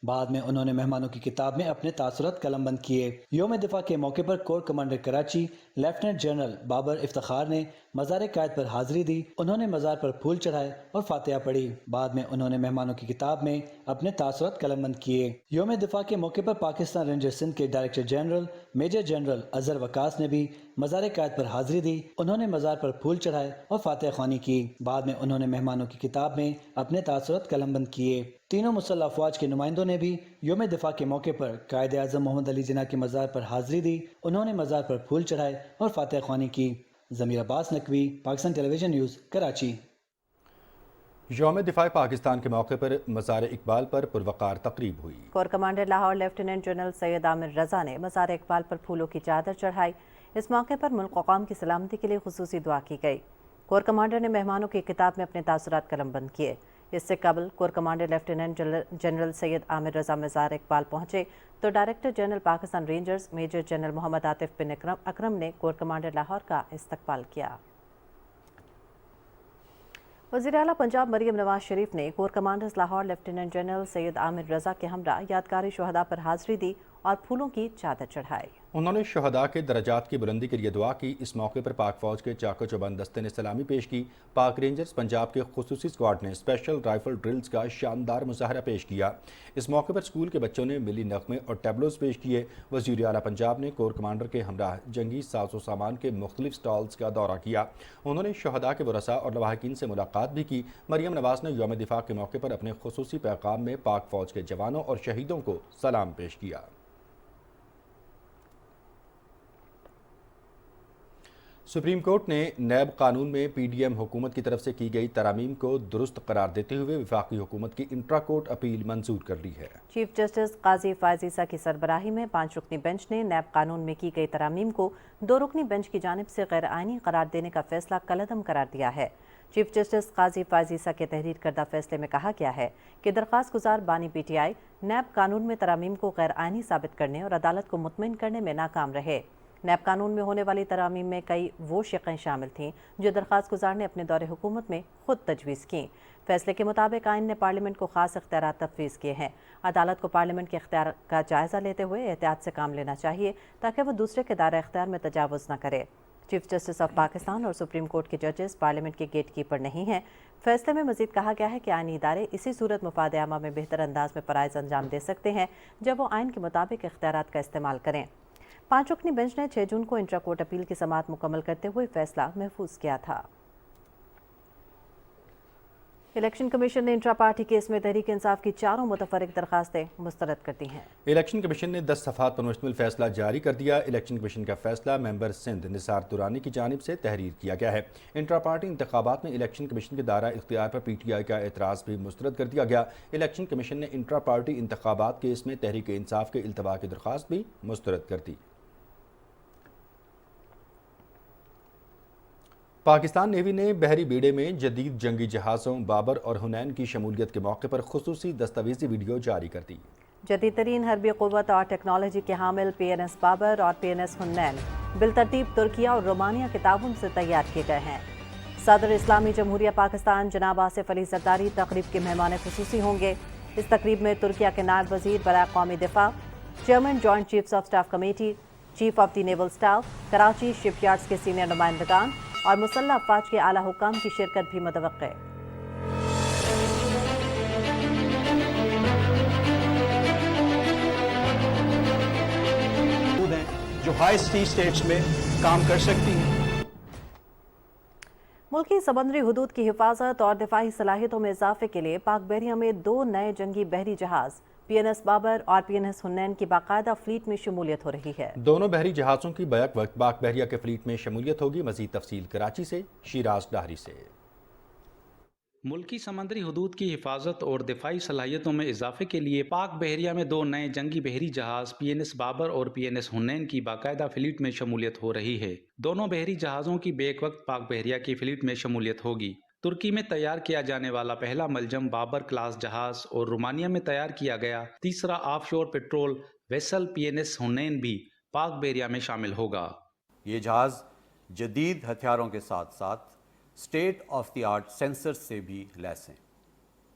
बाद में उन्होंने मेहमानों की किताब में अपने तासुरात कलमबंद किए। यौम दिफा के मौके पर corps commander Karachi lieutenant general Babar Iftikhar ने मज़ार कायद पर हाजिरी दी। उन्होंने मज़ार पर फूल चढ़ाए और फातिहा पढ़ी। बाद में उन्होंने मेहमानों की किताब में अपने तासुरात कलमबंद किए। यौम दिफा के मौके पर पाकिस्तान रेंजर सिंध के director general major general Azhar Waqas ने भी मज़ार कायद पर हाजिरी दी। उन्होंने मज़ार पर फूल चढ़ाए और फातिहा ख्वानी की। बाद में उन्होंने मेहमानों की किताब में अपने तासुरात कलमबंद किए। तीनों मुसल्लह अफवाज के नुमाइंदों ने भी यौम दिफा के मौके पर कायद आज़म मोहम्मद अली जिन्नाह के मज़ार पर हाजिरी दी। उन्होंने मज़ार पर फूल चढ़ाए और फातिहा ख्वानी की। ज़मीर अब्बास नकवी, पाकिस्तान टेलीविजन न्यूज़, कराची। यौम दिफा पाकिस्तान के मौके पर मज़ार इकबाल पर पुरवकार तकरीब हुई। Corps commander Lahore lieutenant general Syed Amir Raza ने मज़ार इकबाल पर फूलों की चादर चढ़ाई। इस मौके पर मुल्क व कौम की सलामती के लिए खुसूसी दुआ की गई। कोर कमांडर ने मेहमानों की किताब में अपने तासुरात कलमबंद किए। इससे कबल corps commander lieutenant general Syed Amir Raza मज़ार इकबाल पहुंचे तो director general Pakistan rangers major general Mohammad Atif bin Akram ने कोर कमांडर लाहौर का इस्तकबाल किया। वज़ीर आला पंजाब मरियम नवाज शरीफ ने corps commanders Lahore lieutenant general Syed Amir Raza के हमरा यादगारी शुहदा पर हाजिरी दी और फूलों की चादर चढ़ाई। उन्होंने शुहदा के दर्जात की बुलंदी के लिए दुआ की। इस मौके पर पाक फौज के चाको चौबंद दस्ते ने सलामी पेश की। पाक रेंजर्स पंजाब के खुसूसी स्क्वाड ने स्पेशल राइफल ड्रिल्स का शानदार मुजाहरा पेश किया। इस मौके पर स्कूल के बच्चों ने मिली नगमे और टैबलोज पेश किए। वज़ीर आला पंजाब ने कोर कमांडर के हमराह जंगी साजो सामान के मुख्तलिफ स्टॉल्स का दौरा किया। उन्होंने शुहदा के वरसा और लवाहिकीन से मुलाकात भी की। मरियम नवाज ने यौम दिफा के मौके पर अपने खुसूसी पैगाम में पाक फौज के जवानों और शहीदों को सलाम पेश किया। सुप्रीम कोर्ट ने नैब कानून में PDM हुकूमत की तरफ से की गई तरामीम को दुरुस्त करार देते हुए वफाकी हुकूमत की इंट्रा कोर्ट अपील मंजूर कर ली है। चीफ जस्टिस काजी फायज ईसा की सरबराही में 5 रुकनी बेंच ने नैब कानून में की गई तरामीम को 2 रुकनी बेंच की जानिब से गैर आइनी करार देने का फैसला कलअदम करार दिया है। चीफ जस्टिस काजी फायज ईसा के तहरीर करदा फैसले में कहा गया है कि दरख्वास्त गुजार बानी PTI नैब कानून में तरामीम को गैर आइनी साबित करने और अदालत को मुतमईन करने में नाकाम रहे। نیب قانون میں ہونے والی ترامیم میں کئی وہ شقیں شامل تھیں جو درخواست گزار نے اپنے دور حکومت میں خود تجویز کیں۔ فیصلے کے مطابق آئین نے پارلیمنٹ کو خاص اختیارات تفویض کیے ہیں۔ عدالت کو پارلیمنٹ کے اختیار کا جائزہ لیتے ہوئے احتیاط سے کام لینا چاہیے تاکہ وہ دوسرے کے دائرہ اختیار میں تجاوز نہ کرے۔ چیف جسٹس آف پاکستان اور سپریم کورٹ کے ججز پارلیمنٹ کے گیٹ کیپر نہیں ہیں۔ فیصلے میں مزید کہا گیا ہے کہ آئینی ادارے اسی صورت مفاد عامہ میں بہتر انداز میں فرائض انجام دے سکتے ہیں جب وہ آئین کے مطابق اختیارات کا استعمال کریں۔ 5 رکنی بینچ نے 6 جون کو انٹرا کورٹ اپیل کی سماعت مکمل کرتے ہوئے فیصلہ محفوظ کیا تھا۔ الیکشن کمیشن نے انٹرا پارٹی کیس میں تحریک انصاف کی 4 متفرق درخواستیں مسترد کر دی ہیں۔ الیکشن کمیشن نے 10 صفحات پر مشتمل فیصلہ جاری کر دیا۔ الیکشن کمیشن کا فیصلہ ممبر سندھ نثار درانی کی جانب سے تحریر کیا گیا ہے۔ انٹرا پارٹی انتخابات میں الیکشن کمیشن کے دائرہ اختیار پر پی ٹی آئی کا اعتراض بھی مسترد کر دیا گیا۔ الیکشن کمیشن نے انٹرا پارٹی انتخابات کیس میں تحریک انصاف کے التوا کی درخواست بھی مسترد کر دی۔ پاکستان نیوی نے بحری بیڑے میں جدید جنگی جہازوں بابر اور حنین کی شمولیت کے موقع پر خصوصی دستاویزی ویڈیو جاری کر دی۔ جدید ترین حربی قوت اور ٹیکنالوجی کے حامل پی این ایس بابر اور پی این ایس حنین بالترتیب ترکیہ اور رومانیہ کے تعاون سے تیار کیے گئے ہیں۔ صدر اسلامی جمہوریہ پاکستان جناب آصف علی زرداری تقریب کے مہمان خصوصی ہوں گے۔ اس تقریب میں ترکیہ کے نائب وزیر برائے قومی دفاع، chairman joint chiefs of staff committee, chief of the naval staff, Karachi ship yards کے سینئر نمائندگان اور مسلح افواج کے اعلیٰ حکام کی شرکت بھی متوقع ہے۔ جو ہائی سی اسٹیٹس میں کام کر سکتی ہیں۔ ملکی سمندری حدود کی حفاظت اور دفاعی صلاحیتوں میں اضافے کے لیے پاک بحریہ میں 2 نئے جنگی بحری جہاز پی این ایس بابر اور پی این ایس حنین کی باقاعدہ فلیٹ میں شمولیت ہو رہی ہے۔ دونوں بحری جہازوں کی بیک وقت پاک بحریہ کے فلیٹ میں شمولیت ہوگی۔ مزید تفصیل کراچی سے شیراز ڈاہری سے۔ ملکی سمندری حدود کی حفاظت اور دفاعی صلاحیتوں میں اضافے کے لیے پاک بحریہ میں 2 نئے جنگی بحری جہاز پی این ایس بابر اور پی این ایس حنین کی باقاعدہ فلیٹ میں شمولیت ہو رہی ہے۔ دونوں بحری جہازوں کی بیک وقت پاک بحریہ کی فلیٹ میں شمولیت ہوگی۔ ترکی میں تیار کیا جانے والا پہلا ملجم بابر کلاس جہاز اور رومانیہ میں تیار کیا گیا تیسرا آف شور پیٹرول ویسل پی این ایس حنین بھی پاک بحریہ میں شامل ہوگا۔ یہ جہاز جدید ہتھیاروں کے ساتھ ساتھ state of the art sensor سے بھی لیس ہیں۔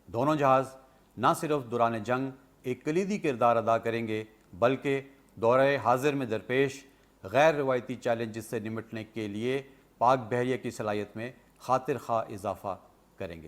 دونوں جہاز نہ صرف دوران جنگ ایک کلیدی کردار ادا کریں گے بلکہ دورہ حاضر میں درپیش غیر روایتی چیلنجز سے نمٹنے کے لیے پاک بحریہ کی صلاحیت میں خاطر خواہ اضافہ کریں گے۔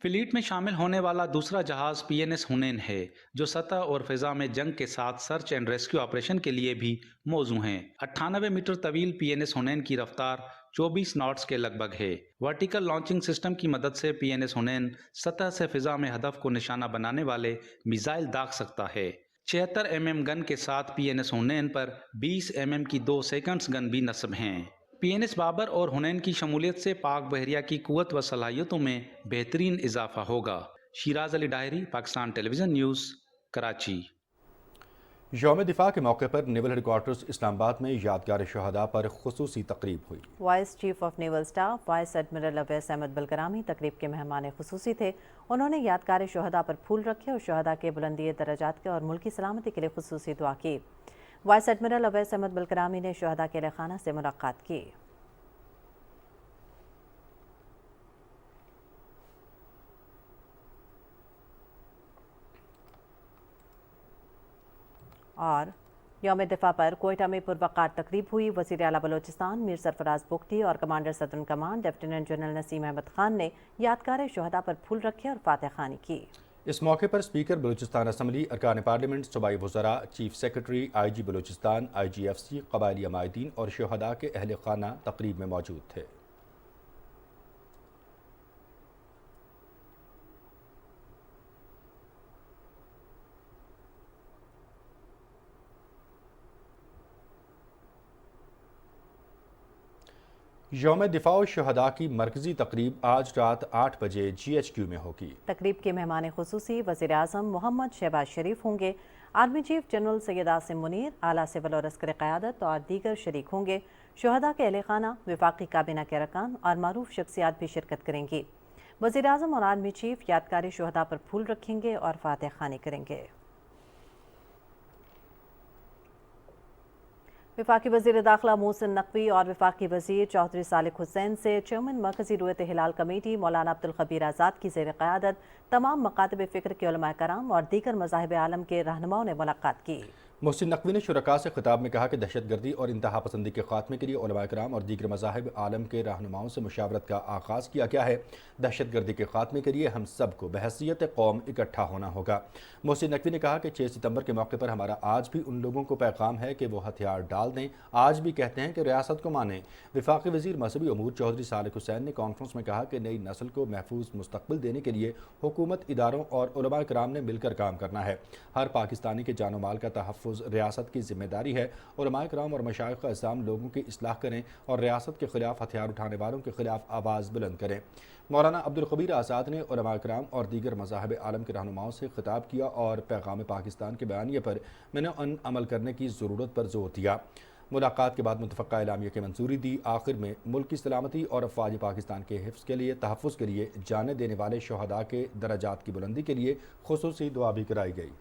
فلیٹ میں شامل ہونے والا دوسرا جہاز پی این ایس حنین ہے جو سطح اور فضا میں جنگ کے ساتھ سرچ اینڈ ریسکیو آپریشن کے لیے بھی موزوں ہیں۔ 98 میٹر طویل پی این ایس حنین کی رفتار 24 ناٹس کے لگ بھگ ہے۔ ورٹیکل لانچنگ سسٹم کی مدد سے پی این ایس حنین سطح سے فضا میں ہدف کو نشانہ بنانے والے میزائل داغ سکتا ہے۔ 76 mm گن کے ساتھ پی این ایس حنین پر 20 mm کی 2 سیکنڈز گن بھی نصب ہیں۔ پی این ایس بابر اور حنین کی شمولیت سے پاک بحریہ کی قوت و صلاحیتوں میں بہترین اضافہ ہوگا۔ شیراز علی ڈاہری، پاکستان ٹیلی ویژن نیوز، کراچی۔ یوم دفاع کے موقع پر نیول ہیڈ کوارٹرز اسلام آباد میں یادگار شہداء پر خصوصی تقریب ہوئی۔ Vice chief of naval staff vice admiral Owais Ahmed Bilgrami تقریب کے مہمان خصوصی تھے۔ انہوں نے یادگار شہداء پر پھول رکھے اور شہداء کے بلندی درجات کے اور ملکی سلامتی کے لیے خصوصی دعا کی۔ وائس ایڈمرل اویس احمد بلگرامی نے شہداء کے اہل خانہ سے ملاقات کی۔ اور یوم دفاع پر کوئٹہ میں پروقار تقریب ہوئی۔ وزیر اعلیٰ بلوچستان میر سرفراز بگٹی اور commander southern command lieutenant general Naseem Ahmed Khan نے یادگار شہداء پر پھول رکھے اور فاتح خوانی کی۔ اس موقع پر اسپیکر بلوچستان اسمبلی، ارکان پارلیمنٹ، صوبائی وزراء، چیف سیکرٹری، آئی جی بلوچستان، آئی جی ایف سی، قبائلی عمائدین اور شہداء کے اہل خانہ تقریب میں موجود تھے۔ یوم دفاع و شہداء کی مرکزی تقریب آج رات 8 بجے جی ایچ کیو میں ہوگی۔ تقریب کے مہمان خصوصی وزیر اعظم محمد شہباز شریف ہوں گے۔ Army chief general Syed Asim Munir, اعلیٰ سول اور عسکری قیادت اور دیگر شریک ہوں گے۔ شہداء کے اہل خانہ، وفاقی کابینہ کے ارکان اور معروف شخصیات بھی شرکت کریں گی۔ وزیر اعظم اور آرمی چیف یادگار شہداء پر پھول رکھیں گے اور فاتح خوانی کریں گے۔ वफाकी वज़ीर दाखिला मोहसिन नकवी और वफाकी वज़ीर चौधरी सालिक हुसैन से चेयरमैन मरकज़ी रुयत हिलाल कमेटी मौलाना अब्दुल खबीर आज़ाद की ज़ेर क़यादत तमाम मकातब फ़िक्र के उलमा कराम और दीगर मज़ाहिब आलम के रहनुमाओं ने मुलाकात की। मोहसिन नकवी ने शुरका से खिताब में कहा कि दहशतगर्दी और इंतहा पसंदी के खात्मे के लिए उलमा कराम और दीगर मज़ाहिब आलम के रहनुमाओं से मुशावरत का आगाज़ किया गया है। दहशतगर्दी के खात्मे के लिए हम सबको बहैसियत कौम इकट्ठा होना होगा। मोहसिन नकवी ने कहा कि 6 सितंबर के मौके पर हमारा आज भी उन लोगों को पैगाम है कि वो हथियार डाल दें। आज भी कहते हैं कि रियासत को मानें। वफाकी वज़ीर मजहबी अमूर चौधरी सालिक हुसैन ने कॉन्फ्रेंस में कहा कि नई नस्ल को महफूज मुस्तकबिल देने के लिए हुकूमत, इदारों और उलमा कराम ने मिलकर काम करना है। हर पाकिस्तानी के जानो माल का तहफ़्फ़ुज़ रियासत की जिम्मेदारी है। उलमा कराम और मशाइख का इल्ज़ाम लोगों की इस्लाह करें और रियासत के खिलाफ हथियार उठाने वालों के खिलाफ आवाज़ बुलंद करें। मौलाना अब्दुल खबीर आज़ाद ने उलमा कराम और दीगर मज़ाहिब आलम के रहनुमाओं से खिताब किया और पैगाम पाकिस्तान के बयानिए पर मैंने अमल करने की ज़रूरत पर जोर दिया। मुलाकात के बाद मुतफ़क़ा एलामिया की मंजूरी दी। आखिर में मुल्क की सलामती और अफ़वाज पाकिस्तान के हिफ्ज़ के लिए, तहफ़्फ़ुज़ के लिए जाने देने वाले शहदा के दराजात की बुलंदी के लिए खुसूसी दुआ भी कराई गई।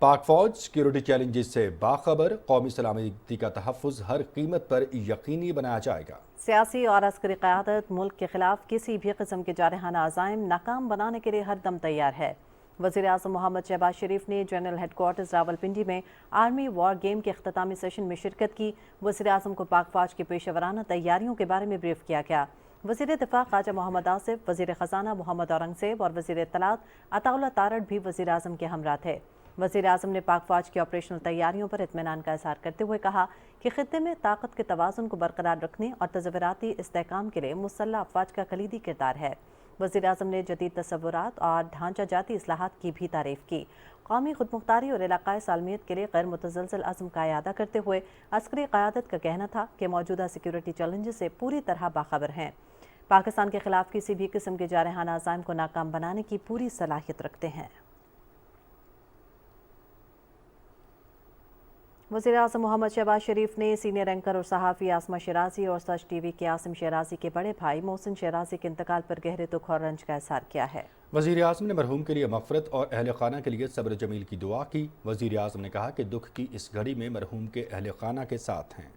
पाक फौज सिक्योरिटी चैलेंजेस से बाखबर, कौमी सलामती का तहफ़्फ़ुज़ हर कीमत पर यकीनी बनाया जाएगा। सियासी और अस्करी क़यादत मुल्क के खिलाफ किसी भी किस्म के जारहाना अज़ाइम नाकाम बनाने के लिए हर दम तैयार है। वज़ीर आज़म मोहम्मद शहबाज शरीफ ने जनरल हेडक्वार्टर्स रावलपिंडी में आर्मी वॉर गेम के अख्तामी सेशन में शिरकत की। वज़ीर आज़म को पाक फौज की पेशेवराना तैयारियों के बारे में ब्रीफ किया गया। वज़ीर दिफ़ा ख्वाजा मोहम्मद आसिफ, वज़ीर ख़ज़ाना मोहम्मद औरंगज़ेब और वज़ीर इत्तलात अताउल्लाह तारड़ भी वज़ीर आज़म के हमरा थे। वज़ीर आज़म ने पाक फौज की ऑपरेशनल तैयारियों पर इत्मीनान का इज़हार करते हुए कहा कि खित्ते में ताकत के तवाज़ुन को बरकरार रखने और तज़व्वुराती इस्तेहकाम के लिए मुसल्लह अफ़वाज का कलीदी किरदार है। वज़ीर आज़म ने जदीद तसव्वुरात और ढांचा जाती इस्लाहात की भी तारीफ़ की। कौमी खुदमुख्तारी और इलाक़ाई सालमियत के लिए गैर मुतज़लज़ल अज़्म का इयादा करते हुए अस्करी क़यादत का कहना था कि मौजूदा सिक्योरिटी चैलेंजेस से पूरी तरह बाखबर हैं। पाकिस्तान के खिलाफ किसी भी किस्म के जारहाना अज़ाइम को नाकाम बनाने की पूरी सलाहियत रखते हैं। वज़ीर आज़म मोहम्मद शहबाज शरीफ ने सीनियर एंकर और सहाफ़ी आसमा शराजी और सच टीवी के आसिम शराजी के बड़े भाई मोहसिन शराजी के इंतकाल पर गहरे दुख और रंज का इज़हार किया है। वज़ीर आज़म ने मरहूम के लिए मग़फ़िरत और अहल ख़ाना के लिए सब्र जमील की दुआ की। वज़ीर आज़म ने कहा कि दुख की इस घड़ी में मरहूम के अहल ख़ाना के साथ हैं।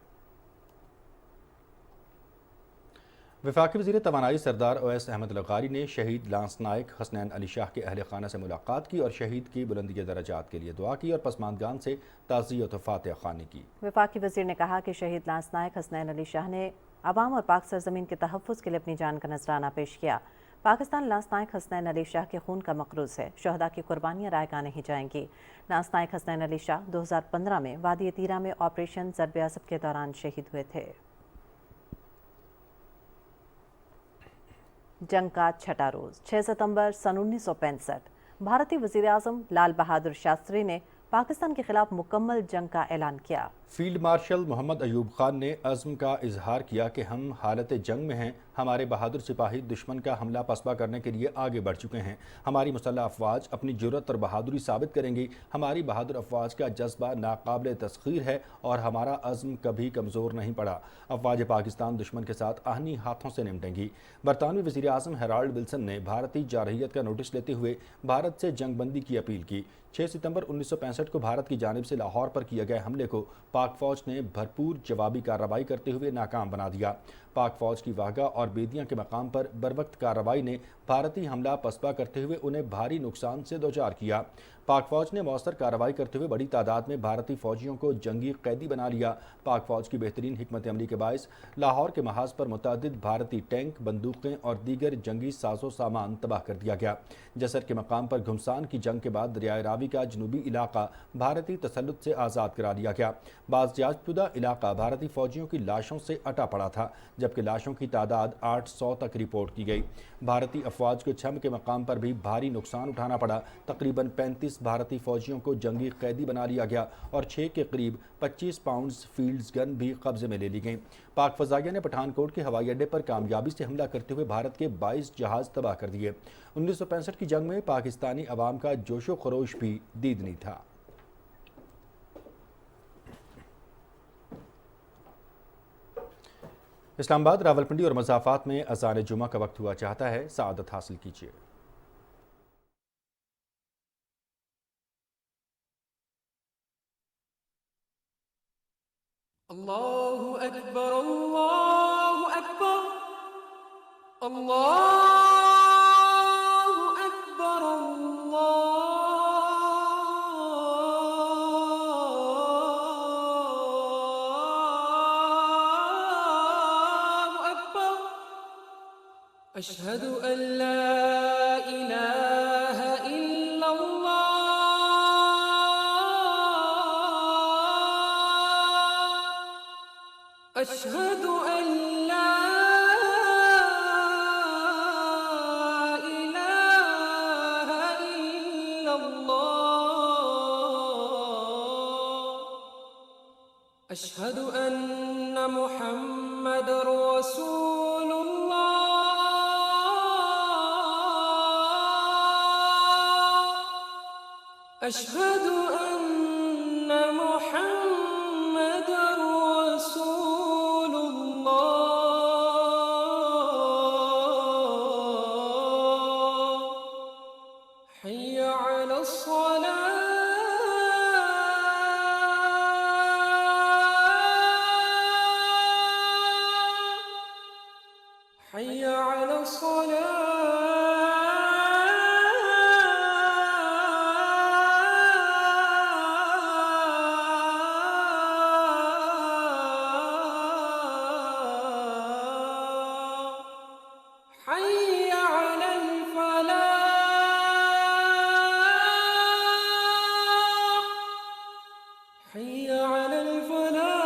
वफाकी वज़ीर तवानाई सरदार ओवैस अहमद लगारी ने शहीद लांस नायक हसनैन अली शाह के अहल ख़ाना से मुलाकात की और शहीद की बुलंदी दराजात के लिए दुआ की और पसमानदगान से ताज़ियत व फातिहा ख़्वानी की। वफाकी वज़ीर ने कहा कि शहीद लांस नायक हसनैन अली शाह ने अवाम और पाक सरजमीन के तहफ़्फ़ुज़ के लिए अपनी जान का नजराना पेश किया। पाकिस्तान लांस नायक हसनैन अली शाह के खून का मक़रूज़ है। शहदा की कुर्बानियाँ रायगा नहीं जाएंगी। लांस नायक हसनैन अली शाह 2015 में वादी तीरा में ऑपरेशन ज़रब असब के दौरान शहीद हुए थे। जंग का छठा रोज़ 6 सितंबर सन 1965 भारतीय वज़ीर आज़म लाल बहादुर शास्त्री ने पाकिस्तान के खिलाफ मुकम्मल जंग का ऐलान किया। फील्ड मार्शल मोहम्मद अयूब खान ने अज़्म का इजहार किया कि हम हालत जंग में हैं। हमारे बहादुर सिपाही दुश्मन का हमला पसपा करने के लिए आगे बढ़ चुके हैं। हमारी मुसल्लह अफवाज अपनी जुर्रत और बहादुरी साबित करेंगी। हमारी बहादुर अफवाज का जज्बा नाकाबिल तस्खीर है और हमारा अज़्म कभी कमज़ोर नहीं पड़ा। अफवाज पाकिस्तान दुश्मन के साथ आहनी हाथों से निपटेंगी। बरतानवी वज़ीर आज़म हेराल्ड विल्सन ने भारतीय जारहियत का नोटिस लेते हुए भारत से जंग बंदी की अपील की। 6 सितंबर 1965 को भारत की जानिब से लाहौर पर किए गए हमले को पाक फौज ने भरपूर जवाबी कार्रवाई करते हुए नाकाम बना दिया। पाक फौज की वागा और बेदियां के मकाम पर बरवक्त कार्रवाई ने भारतीय हमला पसपा करते हुए उन्हें भारी नुकसान से दोचार किया। पाक फौज ने मौसर कार्रवाई करते हुए बड़ी तादाद में भारतीय फौजियों को जंगी कैदी बना लिया। पाक फौज की बेहतरीन हिकमत अमली के बायस लाहौर के महाज पर मुतअद्दिद भारतीय टैंक, बंदूकें और दीगर जंगी साजो सामान तबाह कर दिया गया। जसर के मकाम पर घुमसान की जंग के बाद दरियाए रावी का जनूबी इलाका भारतीय तसल्लुत से आज़ाद करा लिया गया। बाज़ याजशुदा इलाका भारतीय फौजियों की लाशों से अटा पड़ा था, जबकि लाशों की तादाद 800 तक रिपोर्ट की गई। भारतीय अफवाज को छम के मकाम पर भी भारी नुकसान उठाना पड़ा। तकरीबन 35 भारतीय फौजियों को जंगी कैदी बना लिया गया और 6 के करीब 25 पाउंड्स फील्ड्स गन भी कब्जे में ले ली गई। पाक फजाइया ने पठानकोट के हवाई अड्डे पर कामयाबी से हमला करते हुए भारत के 22 जहाज तबाह कर दिए। 1965 की जंग में पाकिस्तानी अवाम का जोशो खरोश भी दीदनी था। इस्लामाबाद, रावलपिंडी और मज़ाफ़ात में अज़ान जुमा का वक्त हुआ चाहता है। सआदत हासिल कीजिए। اللہ اکبر اللہ اکبر اللہ اکبر اللہ اکبر اشہد ان لا الہ الا اللہ اشہد ان لا الہ الا اللہ اشہد ان محمد رسول اللہ اشہد ان محمد رسول اللہ حی علی الصلاة حي على الصلاة حي على الفلاح حي على الفلاح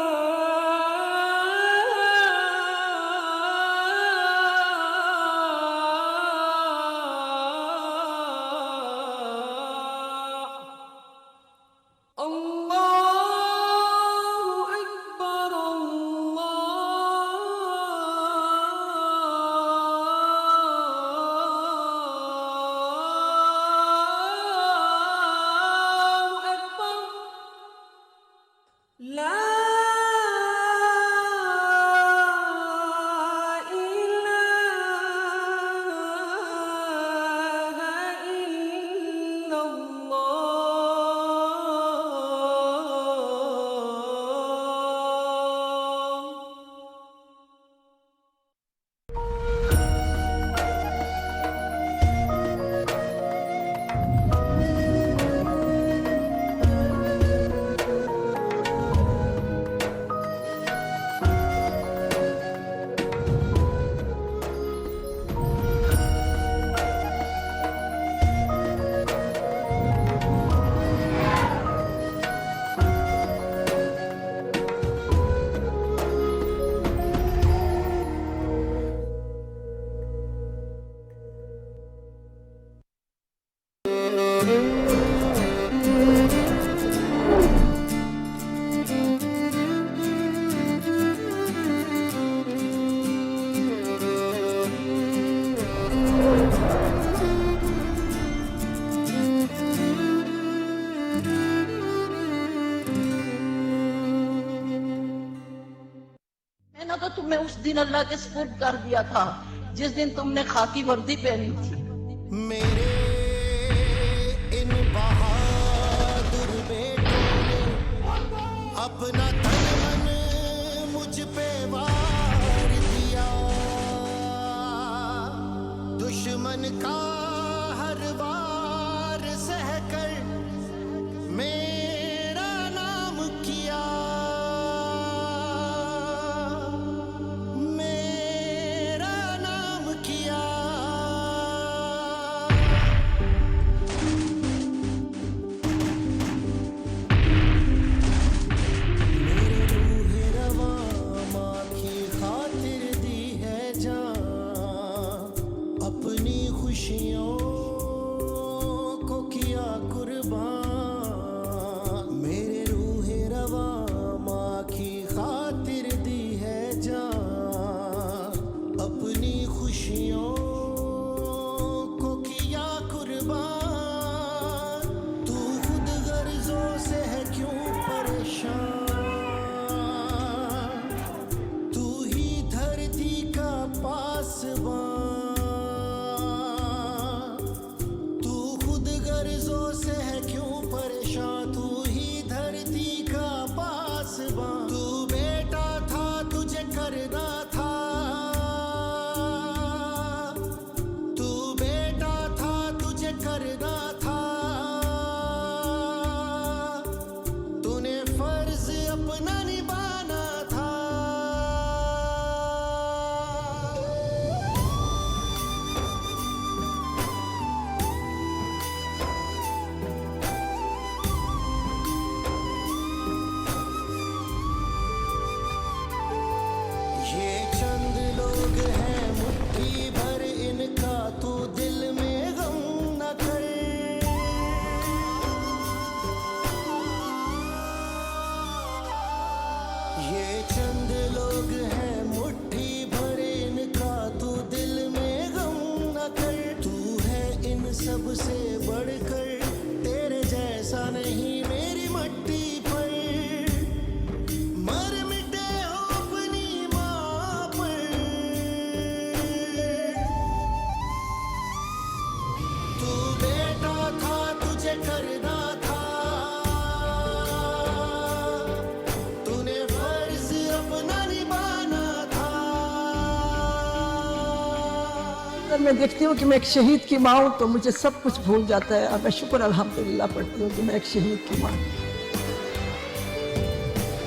اللہ اکبر اللہ اکبر لا الہ الا میں نے تو تمہیں اس دن اللہ کے سپرد کر دیا تھا جس دن تم نے خاکی وردی پہنی تھی میرے ان بہادر بیٹوں نے اپنا تن من مجھ پہ وار دیا دشمن کا ہر وار سہ کر میرا نام کیا میرا نام کیا میرے روح رواں ماں کی خاطر دی ہے جان اپنی خوشیوں लोग हैं मुट्ठी भर इनका तू दिल में गम न कर ये चंद लोग हैं मुट्ठी भर इनका तू दिल में गम न कर तू है इन सब से बढ़कर तेरे जैसा नहीं मेरी मट्टी पर मर मिटे हो अपनी माँ पर तू बेटा था तुझे करना था तूने फर्ज अपना निभाना था अगर मैं देखती हूँ कि मैं एक शहीद की माँ हूँ तो मुझे सब कुछ भूल जाता है और मैं शुक्र अल्हम्दुलिल्लाह पढ़ती हूँ कि मैं एक शहीद की माँ हूँ।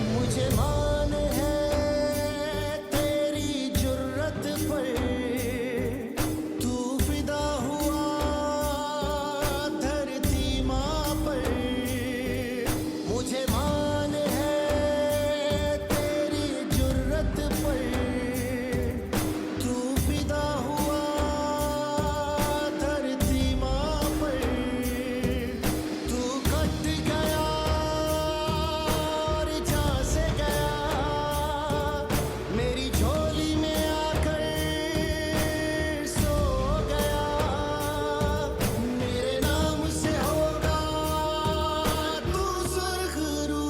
मुझे मान है तेरी जुर्रत पर तू फिदा हुआ धरती माँ पर मुझे मान है तेरी जुर्रत पर तू फिदा हुआ धरती माँ पर तू कट गया और जहाँ से गया मेरी झोली में आकर सो गया मेरे नाम से होगा तू सुर्खरू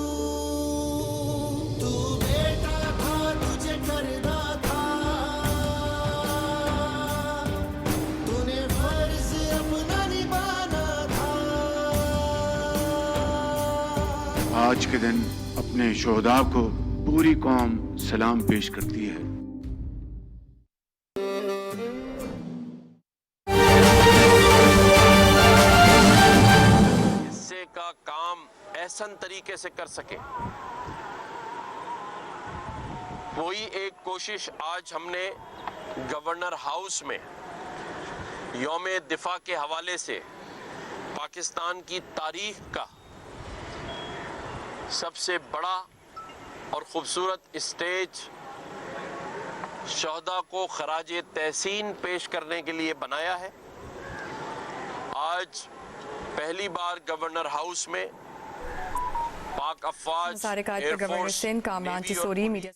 तू बेटा था तुझे करना था तूने फर्ज अपना निभाना था आज के दिन अपने शोहदा को पूरी कौम सलाम पेश करती है। हिस्से का काम ऐसन तरीके से कर सके वही एक कोशिश आज हमने गवर्नर हाउस में यौम दिफा के हवाले से पाकिस्तान की तारीख का सबसे बड़ा और खूबसूरत स्टेज शहदा को खराज तहसीन पेश करने के लिए बनाया है। आज पहली बार गवर्नर हाउस में पाक अफवाज, एयरफोर्स, नेवी और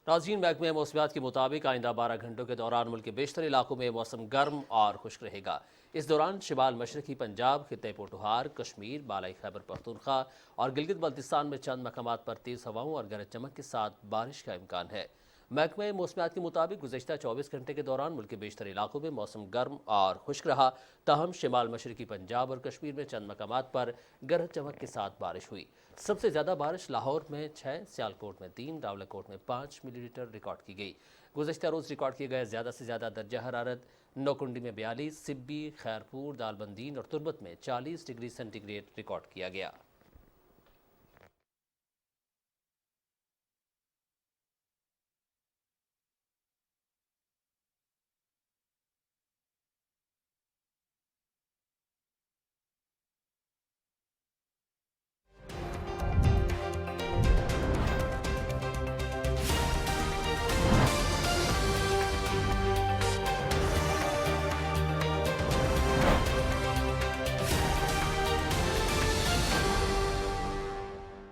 नाज़रीन, महकमे मौसमियात के मुताबिक आइंदा 12 घंटों के दौरान मुल्क के बेशतर इलाकों में मौसम गर्म और खुश्क रहेगा। इस दौरान शिमाल मशरक़ी पंजाब, खित्ते पोठोहार, कश्मीर, बालाई खैबर पख्तूनख्वा और गिलगित बल्तिस्तान में चंद मकामात पर तेज़ हवाओं और गरज चमक के साथ बारिश का इम्कान है। महकमे मौसमियात के मुताबिक गुज़श्ता 24 घंटे के दौरान मुल्क के बेशतर इलाकों में मौसम गर्म और खुश्क रहा, ताहम शिमाल मशरक़ी पंजाब और कश्मीर में चंद मकामात पर गरज चमक के साथ बारिश हुई। सबसे ज़्यादा बारिश लाहौर में 6, सियालकोट में 3, रावलाकोट में 5 मिलीमीटर रिकॉर्ड की गई। गुज़श्ता रोज़ रिकॉर्ड किए गए ज़्यादा से ज़्यादा दर्जा हरारत नौकुंडी में 42, सिब्बी, खैरपुर, दालबंदीन और तुर्बत में 40 डिग्री सेंटीग्रेड रिकॉर्ड किया गया।